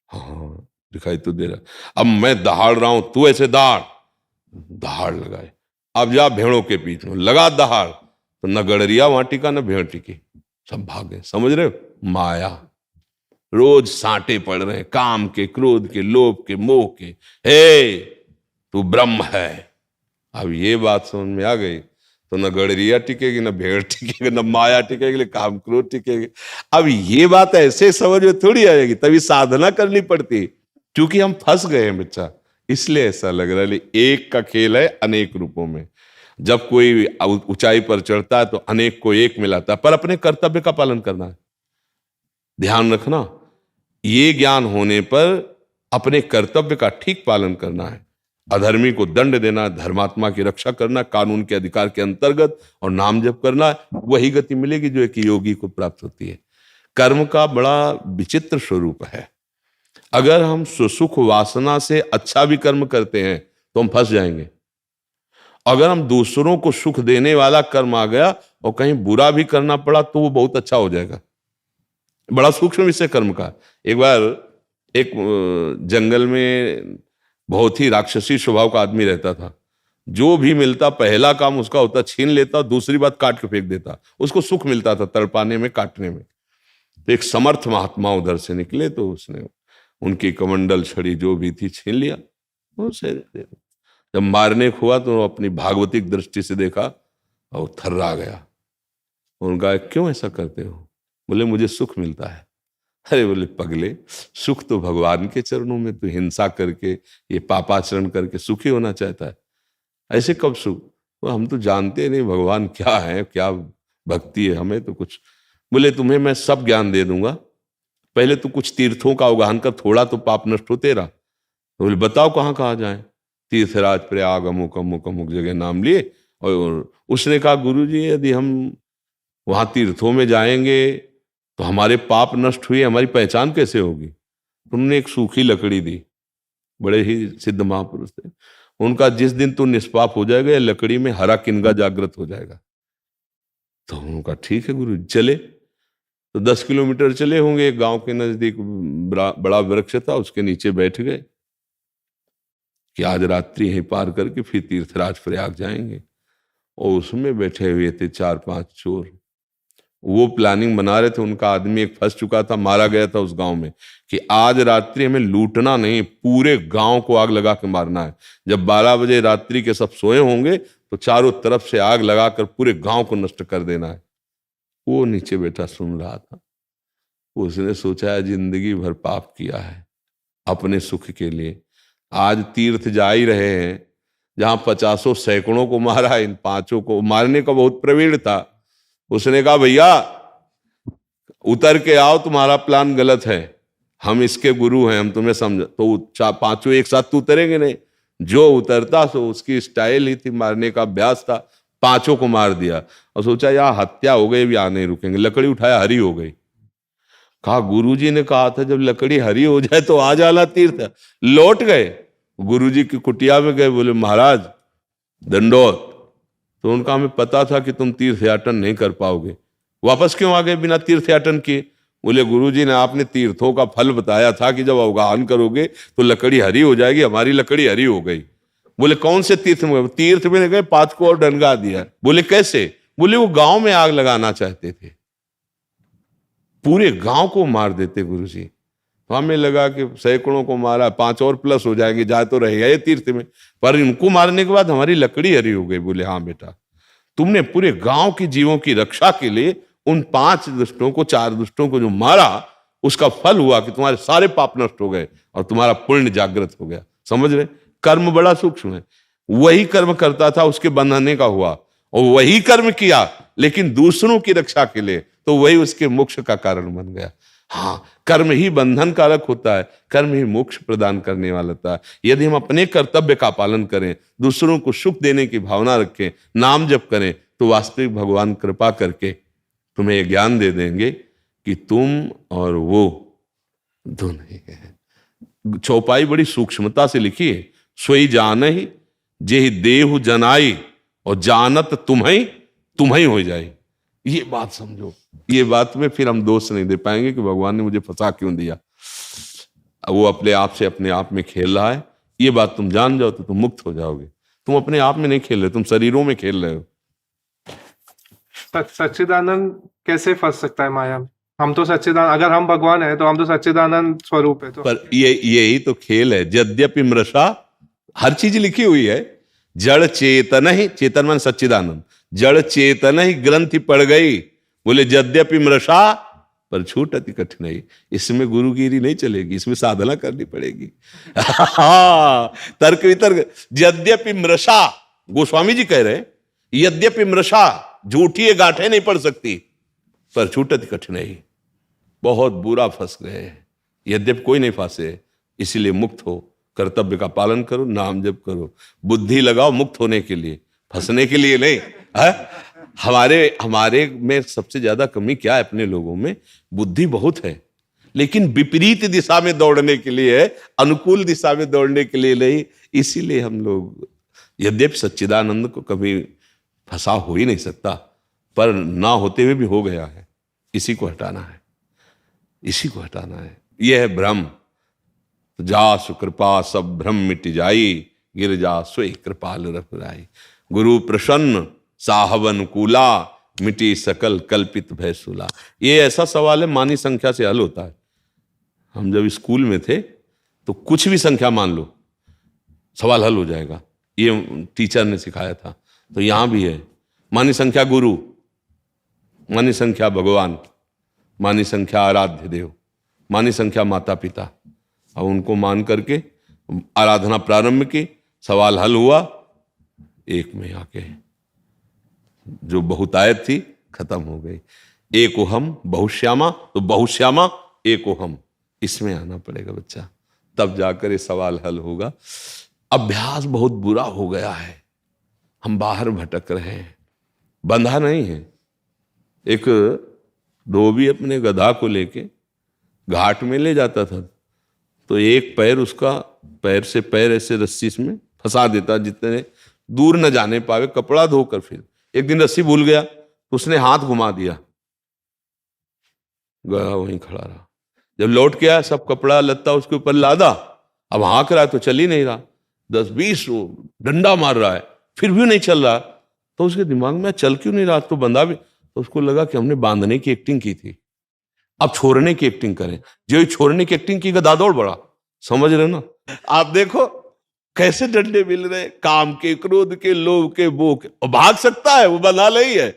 हाँ दिखाई तो दे रहा। अब मैं दहाड़ रहा हूं, तू ऐसे दहाड़ लगाए। अब जा भेड़ों के बीच में लगा दहाड़, तो न गडरिया वहां टिका न भेड़ टिकी, सब भाग गए। समझ रहे हो? माया। रोज सांटे पड़ रहे हैं, काम के, क्रोध के, लोभ के, मोह के। हे तू ब्रह्म है। अब ये बात समझ में आ गई तो न गडरिया टिकेगी, न भेड़ टिकेगी, न माया टिकेगी, काम क्रोध टिकेगी। अब ये बात ऐसे समझ में थोड़ी आएगी, तभी साधना करनी पड़ती, क्योंकि हम फंस गए हैं बच्चा। इसलिए ऐसा लग रहा है। एक का खेल है अनेक रूपों में। जब कोई ऊंचाई पर चढ़ता है तो अनेक को एक मिलाता है, पर अपने कर्तव्य का पालन करना है। ध्यान रखना, ये ज्ञान होने पर अपने कर्तव्य का ठीक पालन करना है। अधर्मी को दंड देना, धर्मात्मा की रक्षा करना, कानून के अधिकार के अंतर्गत, और नाम जप करना। वही गति मिलेगी जो एक योगी को प्राप्त होती है। कर्म का बड़ा विचित्र स्वरूप है। अगर हम सुसुख वासना से अच्छा भी कर्म करते हैं तो हम फंस जाएंगे। अगर हम दूसरों को सुख देने वाला कर्म आ गया और कहीं बुरा भी करना पड़ा तो वो बहुत अच्छा हो जाएगा। बड़ा सूक्ष्म विषय कर्म का। एक बार एक जंगल में बहुत ही राक्षसी स्वभाव का आदमी रहता था। जो भी मिलता पहला काम उसका होता छीन लेता, दूसरी बात काट के फेंक देता। उसको सुख मिलता था तड़पाने में, काटने में। तो एक समर्थ महात्मा उधर से निकले तो उसने उनकी कमंडल छड़ी जो भी थी छीन लिया। उसे जब मारने को हुआ तो अपनी भागवतिक दृष्टि से देखा और थर्रा गया। उनका क्यों ऐसा करते हो? बोले मुझे सुख मिलता है। अरे बोले पगले, सुख तो भगवान के चरणों में, तू हिंसा करके, ये पापाचरण करके सुखी होना चाहता है। ऐसे कब सुख? तो हम तो जानते नहीं भगवान क्या है, क्या भक्ति है, हमें तो कुछ। बोले तुम्हें मैं सब ज्ञान दे दूंगा, पहले तो कुछ तीर्थों का अवगाहन कर, थोड़ा तो पाप नष्ट हो तेरा। तो बोले बताओ कहाँ कहाँ जाए। तीर्थराज प्रयाग अमुक अमुक अमुक जगह नाम लिए, और उसने कहा गुरुजी यदि हम वहां तीर्थों में जाएंगे तो हमारे पाप नष्ट हुए, हमारी पहचान कैसे होगी। तुमने एक सूखी लकड़ी दी, बड़े ही सिद्ध महापुरुष थे, उनका जिस दिन तू निष्पाप हो जाएगा या लकड़ी में हरा किनगा जागृत हो जाएगा। तो उनका ठीक है गुरु। चले तो 10 किलोमीटर चले होंगे, एक गांव के नजदीक बड़ा वृक्ष था, उसके नीचे बैठ गए कि आज रात्रि यहीं पार करके फिर तीर्थराज प्रयाग जाएंगे। और उसमें बैठे हुए थे 4-5 चोर, वो प्लानिंग बना रहे थे। उनका आदमी एक फंस चुका था, मारा गया था उस गांव में, कि आज रात्रि हमें लूटना नहीं, पूरे गांव को आग लगा के मारना है। जब 12 बजे रात्रि के सब सोए होंगे तो चारों तरफ से आग लगाकर पूरे गांव को नष्ट कर देना है। वो नीचे बैठा सुन रहा था। उसने सोचा है जिंदगी भर पाप किया है अपने सुख के लिए, आज तीर्थ जा ही रहे हैं जहां 50 सैकड़ों को मारा, इन 5 को मारने का बहुत प्रवीण था। उसने कहा भैया उतर के आओ, तुम्हारा प्लान गलत है, हम इसके गुरु हैं, हम तुम्हें समझ। तो 5 एक साथ तो उतरेंगे नहीं, जो उतरता सो उसकी स्टाइल ही थी, मारने का अभ्यास था। 5 को मार दिया और सोचा यार हत्या हो गई, भी आ नहीं रुकेंगे। लकड़ी उठाया, हरी हो गई। कहा गुरुजी ने कहा था जब लकड़ी हरी हो जाए तो आ जाना तीर्थ। लौट गए, गुरुजी की कुटिया में गए, बोले महाराज दंडोत। तो उनका हमें पता था कि तुम तीर्थयाटन नहीं कर पाओगे, वापस क्यों आ गए बिना तीर्थयाटन किए। बोले गुरुजी ने आपने तीर्थों का फल बताया था कि जब अवगाहन करोगे तो लकड़ी हरी हो जाएगी, हमारी लकड़ी हरी हो गई। बोले कौन से तीर्थ में? तीर्थ में गए, 5 को और डंगा दिया। बोले कैसे? बोले वो गांव में आग लगाना चाहते थे, पूरे गांव को मार देते गुरुजी। तो हमें लगा कि सैकड़ों को मारा, 5 और प्लस हो जाएंगे, जाए तो रहेगा ये तीर्थ में, पर इनको मारने के बाद हमारी लकड़ी हरी हो गई। बोले हाँ बेटा, तुमने पूरे गांव की जीवों की रक्षा के लिए उन 5 दुष्टों को, 4 दुष्टों को जो मारा, उसका फल हुआ कि तुम्हारे सारे पाप नष्ट हो गए और तुम्हारा पुण्य जागृत हो गया। समझ रहे? कर्म बड़ा सूक्ष्म है। वही कर्म करता था, उसके बंधने का हुआ, और वही कर्म किया लेकिन दूसरों की रक्षा के लिए, तो वही उसके मोक्ष का कारण बन गया। हाँ, कर्म ही बंधन कारक होता है, कर्म ही मोक्ष प्रदान करने वाला होता है। यदि हम अपने कर्तव्य का पालन करें, दूसरों को सुख देने की भावना रखें, नाम जप करें, तो वास्तविक भगवान कृपा करके तुम्हें ये ज्ञान दे देंगे कि तुम और वो दोनों ही हैं। चौपाई बड़ी सूक्ष्मता से लिखी है। सोई जान ही जेहि देहु जनाई, और जानत तुम्हें हो जाए। ये बात समझो। ये बात में फिर हम दोष नहीं दे पाएंगे कि भगवान ने मुझे फंसा क्यों दिया। वो अपने आप में खेल रहा है, ये बात तुम जान जाओ तो तुम मुक्त हो जाओगे। तुम अपने आप में नहीं खेल रहे, तुम शरीरों में खेल रहे हो। सच्चिदानंद कैसे फंस सकता है माया में? हम तो सच्चिदानंद, अगर हम भगवान है तो हम तो सच्चिदानंद स्वरूप है। तो पर यही तो खेल है। यद्यपि मृषा, हर चीज लिखी हुई है। जड़ चेतन ही, चेतन मन सच्चिदानंद, जड़ चेतन ही ग्रंथि पड़ गई। बोले यद्यपि मृषा पर छूट अति कठिनाई। इसमें गुरुगिरी नहीं चलेगी, इसमें साधना करनी पड़ेगी। तर्क वितर्क। यद्यपि मृषा, गोस्वामी जी कह रहे, यद्यपि मृषा झूठी गांठें नहीं पड़ सकती, पर छूट अति कठिनाई। बहुत बुरा फंस गए। यद्यपि कोई नहीं फंसे, इसीलिए मुक्त हो, कर्तव्य का पालन करो, नाम जप करो, बुद्धि लगाओ मुक्त होने के लिए, फंसने के लिए नहीं। हमारे में सबसे ज्यादा कमी क्या है अपने लोगों में? बुद्धि बहुत है, लेकिन विपरीत दिशा में दौड़ने के लिए है, अनुकूल दिशा में दौड़ने के लिए नहीं। इसीलिए हम लोग, यद्यपि सच्चिदानंद को कभी फंसा हो ही नहीं सकता, पर ना होते हुए भी हो गया है। इसी को हटाना है, इसी को हटाना है। यह है भ्रम। जासु कृपा सब भ्रम मिट जाई, गिरजा सोई कृपाल रघुराई। गुरु प्रसन्न साहब अनुकूला, मिटी सकल कल्पित भय सूला। ये ऐसा सवाल है, मानी संख्या से हल होता है। हम जब स्कूल में थे तो कुछ भी संख्या मान लो, सवाल हल हो जाएगा। ये टीचर ने सिखाया था। तो यहां भी है, मानी संख्या गुरु, मानी संख्या भगवान, मानी संख्या आराध्य देव, मानी संख्या माता पिता। अब उनको मान करके आराधना प्रारंभ की, सवाल हल हुआ, एक में आके जो बहुतायत थी खत्म हो गई। एक हम बहुश्यामा, तो बहुश्यामा एको हम, इसमें आना पड़ेगा बच्चा, तब जाकर ये सवाल हल होगा। अभ्यास बहुत बुरा हो गया है, हम बाहर भटक रहे हैं, बंधा नहीं है। एक धोबी अपने गधा को लेके घाट में ले जाता था, तो एक पैर उसका पैर से पैर ऐसे रस्सी में फंसा देता जितने दूर न जाने पावे, कपड़ा धोकर। फिर एक दिन रस्सी भूल गया तो उसने हाथ घुमा दिया, गधा वहीं खड़ा रहा। जब लौट के आया, सब कपड़ा लत्ता उसके ऊपर लादा, अब हाँक रहा है तो चल ही नहीं रहा, 10-20 डंडा मार रहा है, फिर भी नहीं चल रहा। तो उसके दिमाग में चल क्यों नहीं रहा, तो बंधा भी, तो उसको लगा कि हमने बांधने की एक्टिंग की थी, अब छोड़ने की एक्टिंग करें। जो छोड़ने की एक्टिंग की, गधा दौड़ बड़ा। समझ रहे ना आप? देखो कैसे डंडे मिल रहे, काम के, क्रोध के, लोभ के, मोह के, और भाग सकता है वो, बंधा नहीं है।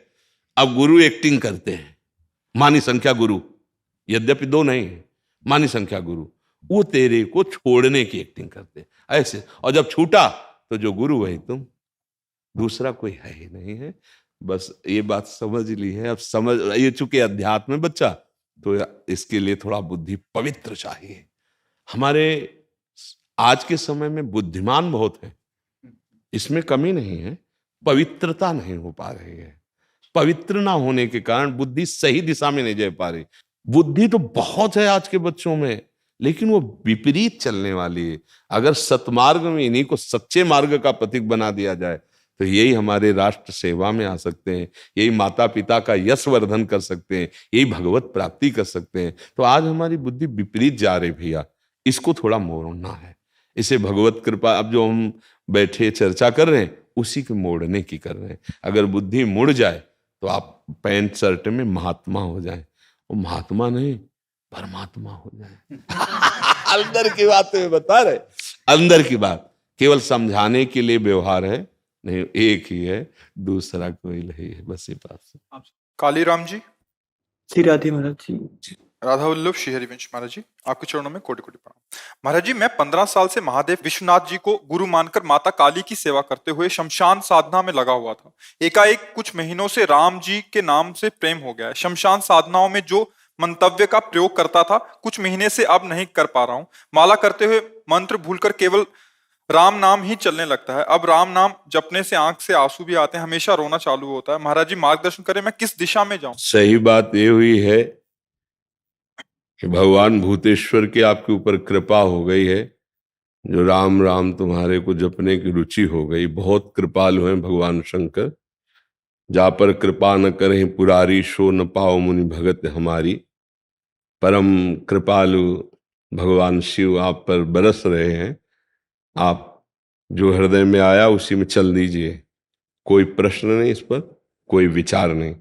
अब गुरु एक्टिंग करते हैं, मानी संख्या गुरु, यद्यपि 2 नहीं है, मानी संख्या गुरु, वो तेरे को छोड़ने की एक्टिंग करते हैं ऐसे। और जब छूटा तो जो गुरु वही तुम, दूसरा कोई है ही नहीं है। बस ये बात समझ ली है। अब समझ ये चुके अध्यात्म में बच्चा, तो इसके लिए थोड़ा बुद्धि पवित्र चाहिए। हमारे आज के समय में बुद्धिमान बहुत है, इसमें कमी नहीं है, पवित्रता नहीं हो पा रही है। पवित्र ना होने के कारण बुद्धि सही दिशा में नहीं जा पा रही। बुद्धि तो बहुत है आज के बच्चों में, लेकिन वो विपरीत चलने वाली है। अगर सतमार्ग में इन्हीं को सच्चे मार्ग का प्रतीक बना दिया जाए, तो यही हमारे राष्ट्र सेवा में आ सकते हैं, यही माता पिता का यश वर्धन कर सकते हैं, यही भगवत प्राप्ति कर सकते हैं। तो आज हमारी बुद्धि विपरीत जा रही भैया, इसको थोड़ा मोड़ना है। इसे भगवत कृपा, अब जो हम बैठे चर्चा कर रहे हैं, उसी के मोड़ने की कर रहे हैं। अगर बुद्धि मुड़ जाए तो आप पैंट शर्ट में महात्मा हो जाए, वो महात्मा नहीं परमात्मा हो जाए। अंदर की बात में बता रहे, अंदर की बात केवल समझाने के लिए व्यवहार है, नहीं एक ही है, दूसरा कोई नहीं है। बस ये बात। कालीराम जी। श्री राधे महाराज जी। राधा वल्लभ श्री हरिवंश महाराज जी, आपके चरणों में कोटि कोटि प्रणाम। महाराज जी, मैं 15 साल से महादेव विश्वनाथ जी को गुरु मानकर माता काली की सेवा करते हुए शमशान साधना में लगा हुआ था। एकाएक कुछ महीनों से राम जी के नाम से प्रेम हो गया है। शमशान साधनाओं में जो मंतव्य का प्रयोग करता था, कुछ महीने से अब नहीं कर पा रहा हूं। माला करते हुए मंत्र भूलकर केवल राम नाम ही चलने लगता है। अब राम नाम जपने से आंख से आंसू भी आते हैं, हमेशा रोना चालू होता है। महाराज जी मार्गदर्शन करें, मैं किस दिशा में जाऊं? सही बात ये हुई है कि भगवान भूतेश्वर की आपके ऊपर कृपा हो गई है, जो राम राम तुम्हारे को जपने की रुचि हो गई। बहुत कृपालु हैं भगवान शंकर। जा पर कृपा न करें पुरारी, सो न पाओ मुनि भगत हमारी। परम कृपालु भगवान शिव आप पर बरस रहे हैं। आप जो हृदय में आया उसी में चल दीजिए, कोई प्रश्न नहीं, इस पर कोई विचार नहीं।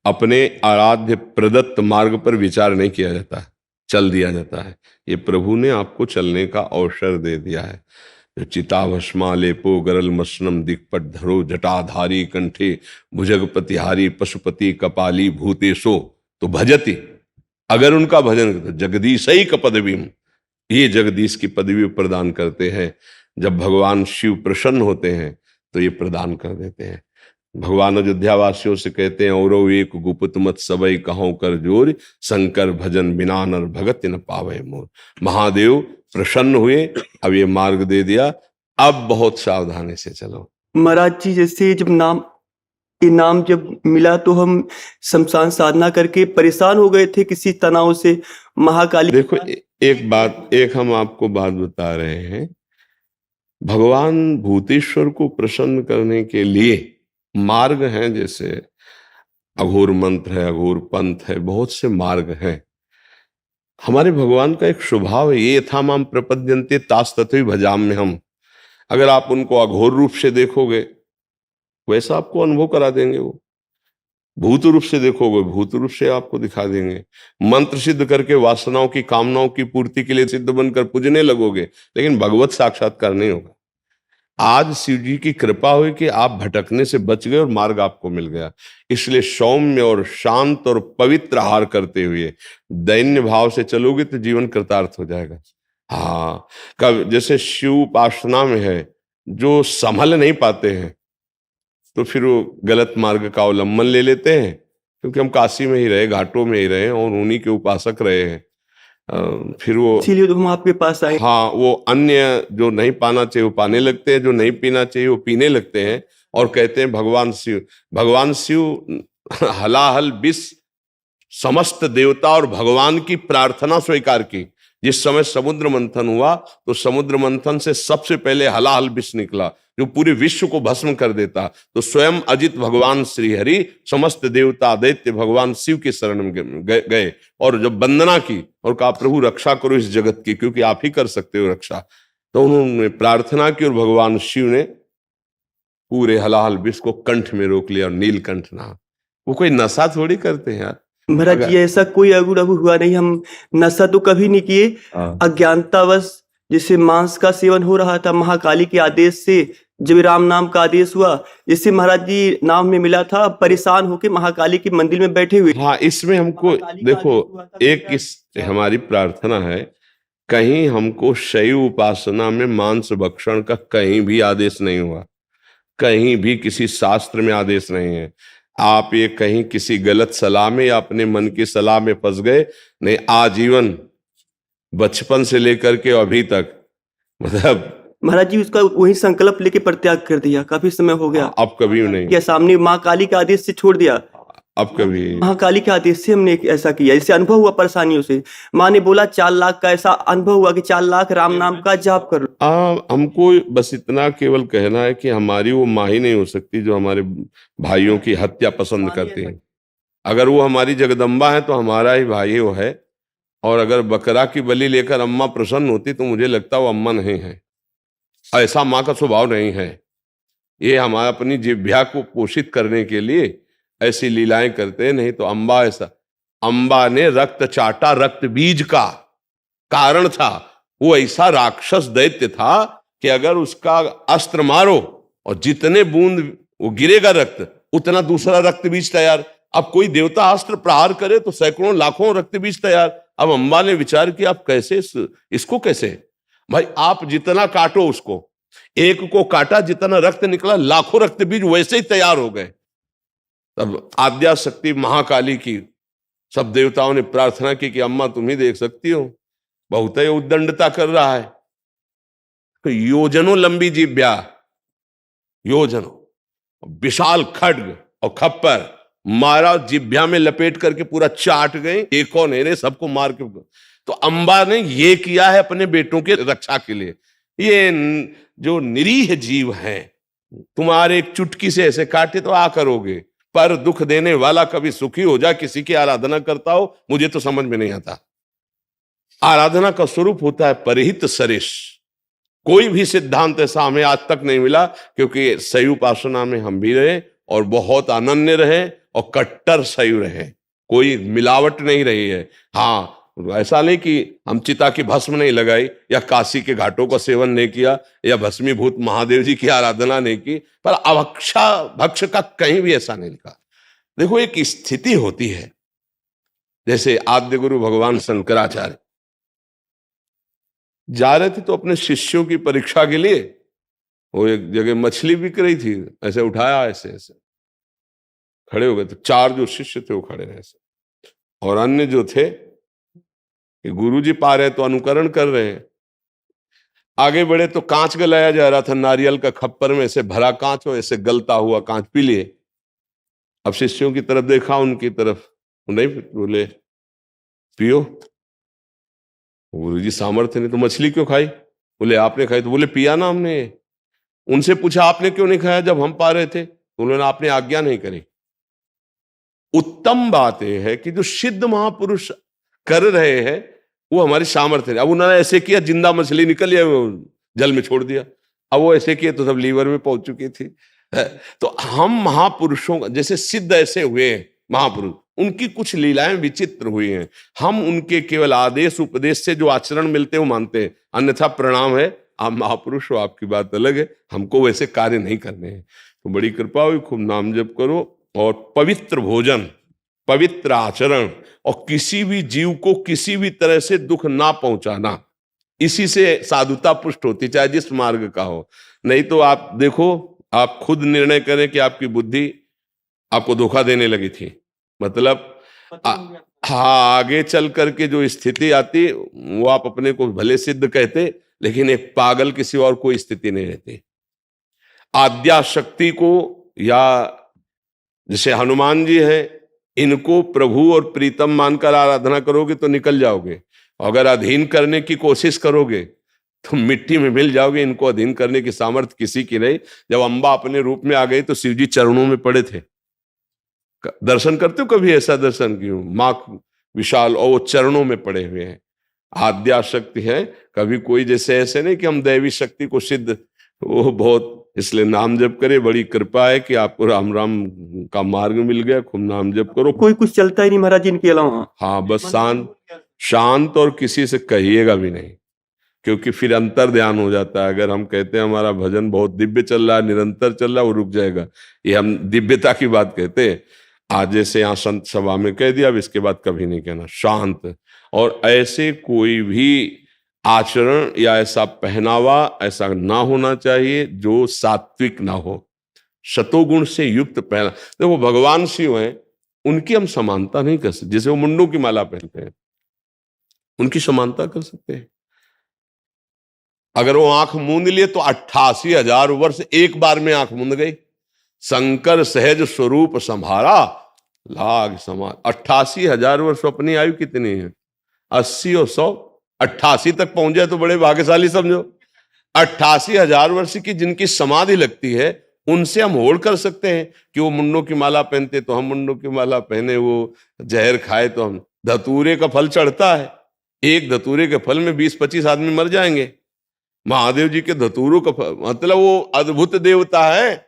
अपने आराध्य प्रदत्त मार्ग पर विचार नहीं किया जाता, चल दिया जाता है। ये प्रभु ने आपको चलने का अवसर दे दिया है। जो चिताभस्मा लेपो गरल मसनम दिक्पट धरो, जटाधारी कंठे भुजगपतिहारी, पशुपति कपाली भूतेशो तो भजति। अगर उनका भजन करते, जगदीश ही का पदवी, ये जगदीश की पदवी प्रदान करते हैं। जब भगवान शिव प्रसन्न होते हैं तो ये प्रदान कर देते हैं। भगवान अयोध्या वासियों से कहते हैं, और एक गुप्त मत सबई कहो कर जोर, शंकर भजन बिना नर भगत न पावे मोर। महादेव प्रसन्न हुए, अब ये मार्ग दे दिया, अब बहुत सावधानी से चलो। महाराज जी, जैसे जब नाम जब मिला तो हम शमशान साधना करके परेशान हो गए थे किसी तनाव से। महाकाली देखो एक हम आपको बात बता रहे हैं, भगवान भूतेश्वर को प्रसन्न करने के लिए मार्ग हैं, जैसे अघोर मंत्र है, अघोर पंथ है, बहुत से मार्ग हैं। हमारे भगवान का एक स्वभाव है, ये यथा माम प्रपद्यन्ते तास तथैव भजाम्य हम। अगर आप उनको अघोर रूप से देखोगे, वैसा आपको अनुभव करा देंगे। वो भूत रूप से देखोगे, भूत रूप से आपको दिखा देंगे। मंत्र सिद्ध करके वासनाओं की, कामनाओं की पूर्ति के लिए सिद्ध बनकर पूजने लगोगे, लेकिन भगवत साक्षात्कार नहीं होगा। आज शिव जी की कृपा हुई कि आप भटकने से बच गए और मार्ग आपको मिल गया। इसलिए सौम्य और शांत और पवित्र आहार करते हुए दैन्य भाव से चलोगे तो जीवन कृतार्थ हो जाएगा। हाँ, कब जैसे शिव उपासना में है, जो संभल नहीं पाते हैं तो फिर वो गलत मार्ग का अवलंबन ले लेते हैं, क्योंकि हम काशी में ही रहे, घाटों में ही रहे और उन्हीं के उपासक रहे हैं। फिर वो इसीलिए तो हम आपके पास आए। हाँ, वो अन्य जो नहीं पाना चाहिए वो पाने लगते हैं, जो नहीं पीना चाहिए वो पीने लगते हैं और कहते हैं भगवान शिव हलाहल विष समस्त देवता और भगवान की प्रार्थना स्वीकार की। जिस समय समुद्र मंथन हुआ तो समुद्र मंथन से सबसे पहले हलाहल विष निकला जो पूरे विश्व को भस्म कर देता। तो स्वयं अजित भगवान श्री हरि समस्त देवता दैत्य भगवान शिव के शरण में गए और जब वंदना की और कहा प्रभु रक्षा करो इस जगत की, क्योंकि आप ही कर सकते हो रक्षा। तो उन्होंने प्रार्थना की और भगवान शिव ने पूरे हलाहल विष को कंठ में रोक लिया और नीलकंठ नाम। वो कोई नशा थोड़ी करते हैं यार महाराज जी, ऐसा कोई अगुरगु हुआ नहीं, हम नशा तो कभी नहीं किए। अज्ञानतावश जैसे मांस का सेवन हो रहा था, महाकाली के आदेश से जब राम नाम का आदेश हुआ, जैसे महाराज जी नाम में मिला था, परेशान होके महाकाली के मंदिर में बैठे हुए। हाँ, इसमें हमको देखो एक हमारी प्रार्थना है, कहीं हमको शैव उपासना में मांस भक्षण का कहीं भी आदेश नहीं हुआ, कहीं भी किसी शास्त्र में आदेश नहीं है। आप ये कहीं किसी गलत सलाह में या अपने मन की सलाह में फंस गए, नहीं आजीवन बचपन से लेकर के अभी तक मतलब महाराज जी उसका वही संकल्प लेके परित्याग कर दिया, काफी समय हो गया। अब कभी नहीं, क्या सामने माँ काली के आदेश से छोड़ दिया, अब कभी महाकाली के आदेश से हमने ऐसा किया। जैसे अनुभव हुआ परेशानियों से, माँ ने बोला 4 लाख का, ऐसा अनुभव हुआ कि 4 लाख राम नाम का जाप कर लो। हमको बस इतना केवल कहना है कि हमारी वो माँ ही नहीं हो सकती जो हमारे भाइयों की हत्या पसंद करती है। अगर वो हमारी जगदम्बा है तो हमारा ही भाई वो है, और अगर बकरा की बलि लेकर अम्मा प्रसन्न होती तो मुझे लगता वो अम्मा नहीं है। ऐसा माँ का स्वभाव नहीं है। ये हमारा अपनी जिह्वा को पोषित करने के लिए ऐसी लीलाएं करते हैं, नहीं तो अम्बा ऐसा, अम्बा ने रक्त चाटा, रक्त बीज का कारण था। वो ऐसा राक्षस दैत्य था कि अगर उसका अस्त्र मारो और जितने बूंद वो गिरेगा रक्त, उतना दूसरा रक्त बीज तैयार। अब कोई देवता अस्त्र प्रहार करे तो सैकड़ों लाखों रक्त बीज तैयार। अब अम्बा ने विचार किया आप कैसे इसको कैसे, भाई आप जितना काटो उसको, एक को काटा जितना रक्त निकला, लाखों रक्त बीज वैसे ही तैयार हो गए। तब आद्या शक्ति महाकाली की सब देवताओं ने प्रार्थना की कि अम्मा तुम ही देख सकती हो, बहुत ही उद्दंडता कर रहा है। तो योजनों लंबी जिह्वा, योजनों विशाल खड्ग और खप्पर मारा, जिह्वा में लपेट करके पूरा चाट गए, एक और नहीं, सबको मार के। तो अम्बा ने ये किया है अपने बेटों के रक्षा के लिए। ये जो निरीह जीव हैं, तुम्हारे एक चुटकी से ऐसे काटे तो आ करोगे, पर दुख देने वाला कभी सुखी हो जा, किसी की आराधना करता हो, मुझे तो समझ में नहीं आता। आराधना का स्वरूप होता है परिहित सरेश। कोई भी सिद्धांत ऐसा हमें आज तक नहीं मिला, क्योंकि शैव उपासना में हम भी रहे और बहुत अनन्य रहे और कट्टर शैव रहे, कोई मिलावट नहीं रही है। हाँ, ऐसा नहीं कि हम चिता की भस्म नहीं लगाई या काशी के घाटों का सेवन नहीं किया या भस्मीभूत महादेव जी की आराधना नहीं की, पर अभक्षा भक्ष का कहीं भी ऐसा नहीं लिखा। देखो एक स्थिति होती है, जैसे आद्य गुरु भगवान शंकराचार्य जा रहे थे तो अपने शिष्यों की परीक्षा के लिए वो एक जगह मछली बिक रही थी, ऐसे उठाया, ऐसे ऐसे खड़े हो गए। तो 4 जो शिष्य थे वो खड़े रहे ऐसे, और अन्य जो थे कि गुरुजी पा रहे तो अनुकरण कर रहे हैं। आगे बढ़े तो कांच गलाया जा रहा था, नारियल का खप्पर में ऐसे भरा कांच हो, ऐसे गलता हुआ कांच पी लिए। अब शिष्यों की तरफ देखा, उनकी तरफ नहीं, बोले पियो। गुरुजी सामर्थ्य नहीं तो मछली क्यों खाई? बोले आपने खाई। तो बोले पिया ना हमने। उनसे पूछा आपने क्यों नहीं खाया जब हम पा रहे थे? तो उन्होंने आपने आज्ञा नहीं करी। उत्तम बात यह है कि जो सिद्ध महापुरुष कर रहे हैं वो हमारी सामर्थ्य है। अब उन्होंने ऐसे किया, जिंदा मछली निकल गया, जल में छोड़ दिया। अब वो ऐसे किए तो सब लीवर में पहुंच चुकी थी। तो हम महापुरुषों, जैसे सिद्ध ऐसे हुए हैं महापुरुष, उनकी कुछ लीलाएं विचित्र हुई हैं। हम उनके केवल आदेश उपदेश से जो आचरण मिलते हैं वो मानते हैं, अन्यथा प्रणाम है, आप महापुरुष हो, आपकी बात अलग है, हमको वैसे कार्य नहीं करने हैं। तो बड़ी कृपा हुई, खूब नाम जप करो और पवित्र भोजन, पवित्र आचरण और किसी भी जीव को किसी भी तरह से दुख ना पहुंचाना, इसी से साधुता पुष्ट होती, चाहे जिस मार्ग का हो। नहीं तो आप देखो, आप खुद निर्णय करें कि आपकी बुद्धि आपको धोखा देने लगी थी, मतलब हाँ, आगे चल करके जो स्थिति आती वो आप अपने को भले सिद्ध कहते, लेकिन एक पागल किसी और कोई स्थिति नहीं रहती। आद्या शक्ति को, या जैसे हनुमान जी हैं, इनको प्रभु और प्रीतम मानकर आराधना करोगे तो निकल जाओगे। अगर अधीन करने की कोशिश करोगे तो मिट्टी में मिल जाओगे। इनको अधीन करने की सामर्थ्य किसी की नहीं। जब अम्बा अपने रूप में आ गई तो शिव जी चरणों में पड़े थे। दर्शन करते हो कभी? ऐसा दर्शन क्यों? माँ विशाल और वो चरणों में पड़े हुए हैं। आद्या शक्ति है। कभी कोई जैसे ऐसे नहीं कि हम दैवी शक्ति को सिद्ध, वो बहुत, इसलिए नाम जप करे। बड़ी कृपा है कि आपको राम राम का मार्ग मिल गया। खूब नाम जप करो। कोई कुछ चलता ही नहीं महाराज जी इनके अलावा। हाँ, बस शांत और किसी से कहिएगा भी नहीं, क्योंकि फिर अंतर ध्यान हो जाता है। अगर हम कहते हैं हमारा भजन बहुत दिव्य चल रहा है, निरंतर चल रहा है, वो रुक जाएगा। ये हम दिव्यता की बात कहते हैं। आज जैसे यहाँ संत सभा में कह दिया, अब इसके बाद कभी नहीं कहना। शांत, और ऐसे कोई भी आचरण या ऐसा पहनावा ऐसा ना होना चाहिए जो सात्विक ना हो, शतोगुण से युक्त पहना। देखो भगवान शिव हैं, उनकी हम समानता नहीं कर सकते। जैसे वो मुंडों की माला पहनते हैं, उनकी समानता कर सकते हैं। अगर वो आंख मूंद लिए तो 88,000 वर्ष एक बार में आंख मूंद गई। शंकर सहज स्वरूप संभारा लाग समाज। 88,000 वर्ष। अपनी आयु कितनी है? 80 और 100, 88 तक पहुंच जाए तो बड़े भाग्यशाली समझो। 88,000 वर्ष की जिनकी समाधि लगती है, उनसे हम होड़ कर सकते हैं कि वो मुंडों की माला पहनते तो हम मुंडों की माला पहने, वो जहर खाए तो हम। धतूरे का फल चढ़ता है, एक धतूरे के फल में 20-25 आदमी मर जाएंगे। महादेव जी के धतूरों का फल, मतलब वो अद्भुत देवता है।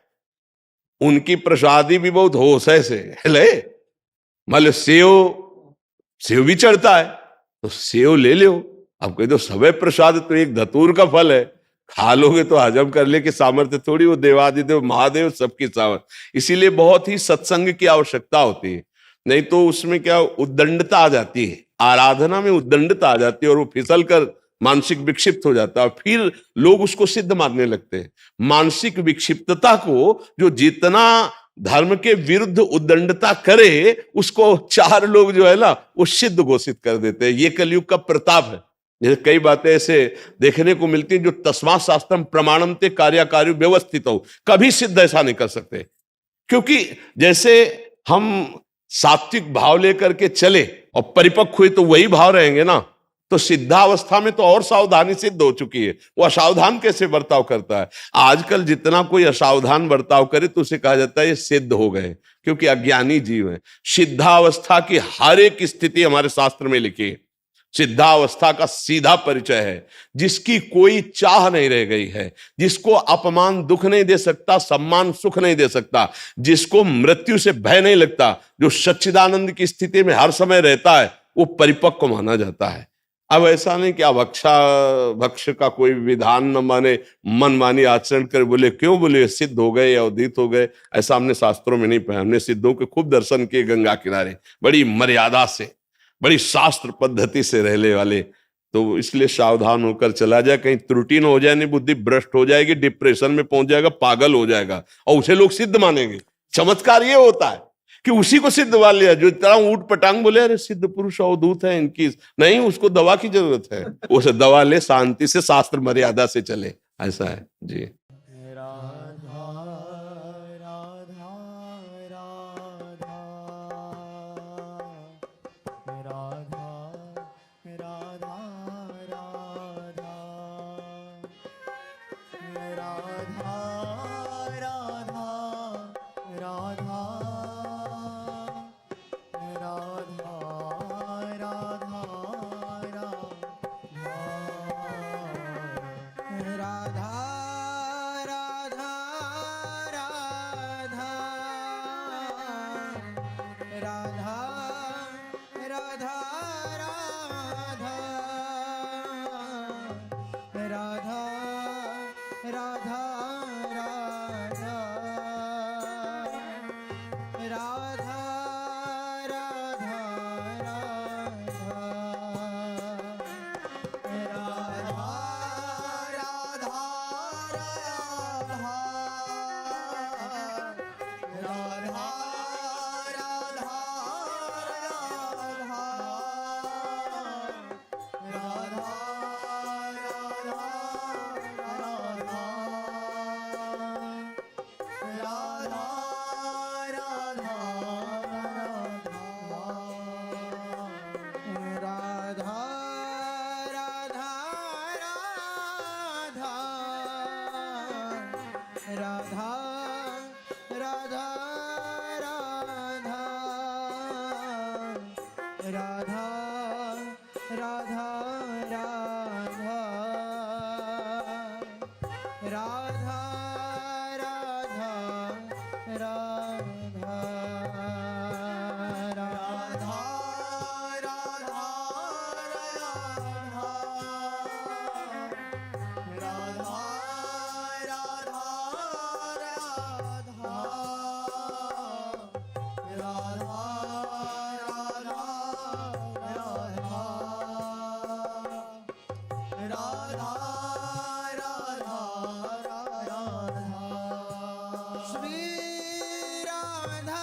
उनकी प्रसादी भी बहुत होश है से ले। मतलब सेव भी चढ़ता है तो सेव ले लो। अब कह दो सबे प्रसाद तो एक धतूर का फल है, खा लोगे तो हजम कर ले की सामर्थ्य थोड़ी। वो देवादिदेव महादेव सबकी सामर्थ्य। इसीलिए बहुत ही सत्संग की आवश्यकता होती है, नहीं तो उसमें क्या उद्दंडता आ जाती है। आराधना में उद्दंडता आ जाती है और वो फिसल कर मानसिक विक्षिप्त हो जाता है। फिर लोग उसको सिद्ध मानने लगते हैं। मानसिक विक्षिप्तता को जो जितना धर्म के विरुद्ध उद्दंडता करे, उसको 4 लोग जो है ना वो सिद्ध घोषित कर देते हैं। ये कलयुग का प्रताप है। जैसे कई बातें ऐसे देखने को मिलती हैं जो तस्मात् शास्त्रम प्रमाणम ते कार्याकार्य व्यवस्थित हो, कभी सिद्ध ऐसा नहीं कर सकते। क्योंकि जैसे हम सात्विक भाव लेकर के चले और परिपक्व हुए तो वही भाव रहेंगे ना। तो सिद्धावस्था में तो और सावधानी सिद्ध हो चुकी है। वो असावधान कैसे बर्ताव करता है? आजकल जितना कोई असावधान बर्ताव करे तो उसे कहा जाता है ये सिद्ध हो गए, क्योंकि अज्ञानी जीव है। सिद्धावस्था की हर एक स्थिति हमारे शास्त्र में लिखी है। सिद्धावस्था का सीधा परिचय है, जिसकी कोई चाह नहीं रह गई है, जिसको अपमान दुख नहीं दे सकता, सम्मान सुख नहीं दे सकता, जिसको मृत्यु से भय नहीं लगता, जो सच्चिदानंद की स्थिति में हर समय रहता है, वो परिपक्व माना जाता है। अब ऐसा नहीं कि भक्ष का कोई विधान न माने, मन मानी आचरण कर बोले क्यों बोले सिद्ध हो गए या उदित हो गए। ऐसा हमने शास्त्रों में नहीं पाया। हमने सिद्धों के खूब दर्शन किए गंगा किनारे, बड़ी मर्यादा से, बड़ी शास्त्र पद्धति से रहने वाले। तो इसलिए सावधान होकर चला जाए, कहीं त्रुटि न हो जाए, नहीं बुद्धि भ्रष्ट हो जाएगी, डिप्रेशन में पहुंच जाएगा, पागल हो जाएगा और उसे लोग सिद्ध मानेंगे। चमत्कार ये होता है कि उसी को सिद्ध मान लिया जो इतना ऊट पटांग बोले अरे सिद्ध पुरुष अवधूत है इनकी, नहीं उसको दवा की जरूरत है। उसे दवा ले, शांति से शास्त्र मर्यादा से चले, ऐसा है जी। में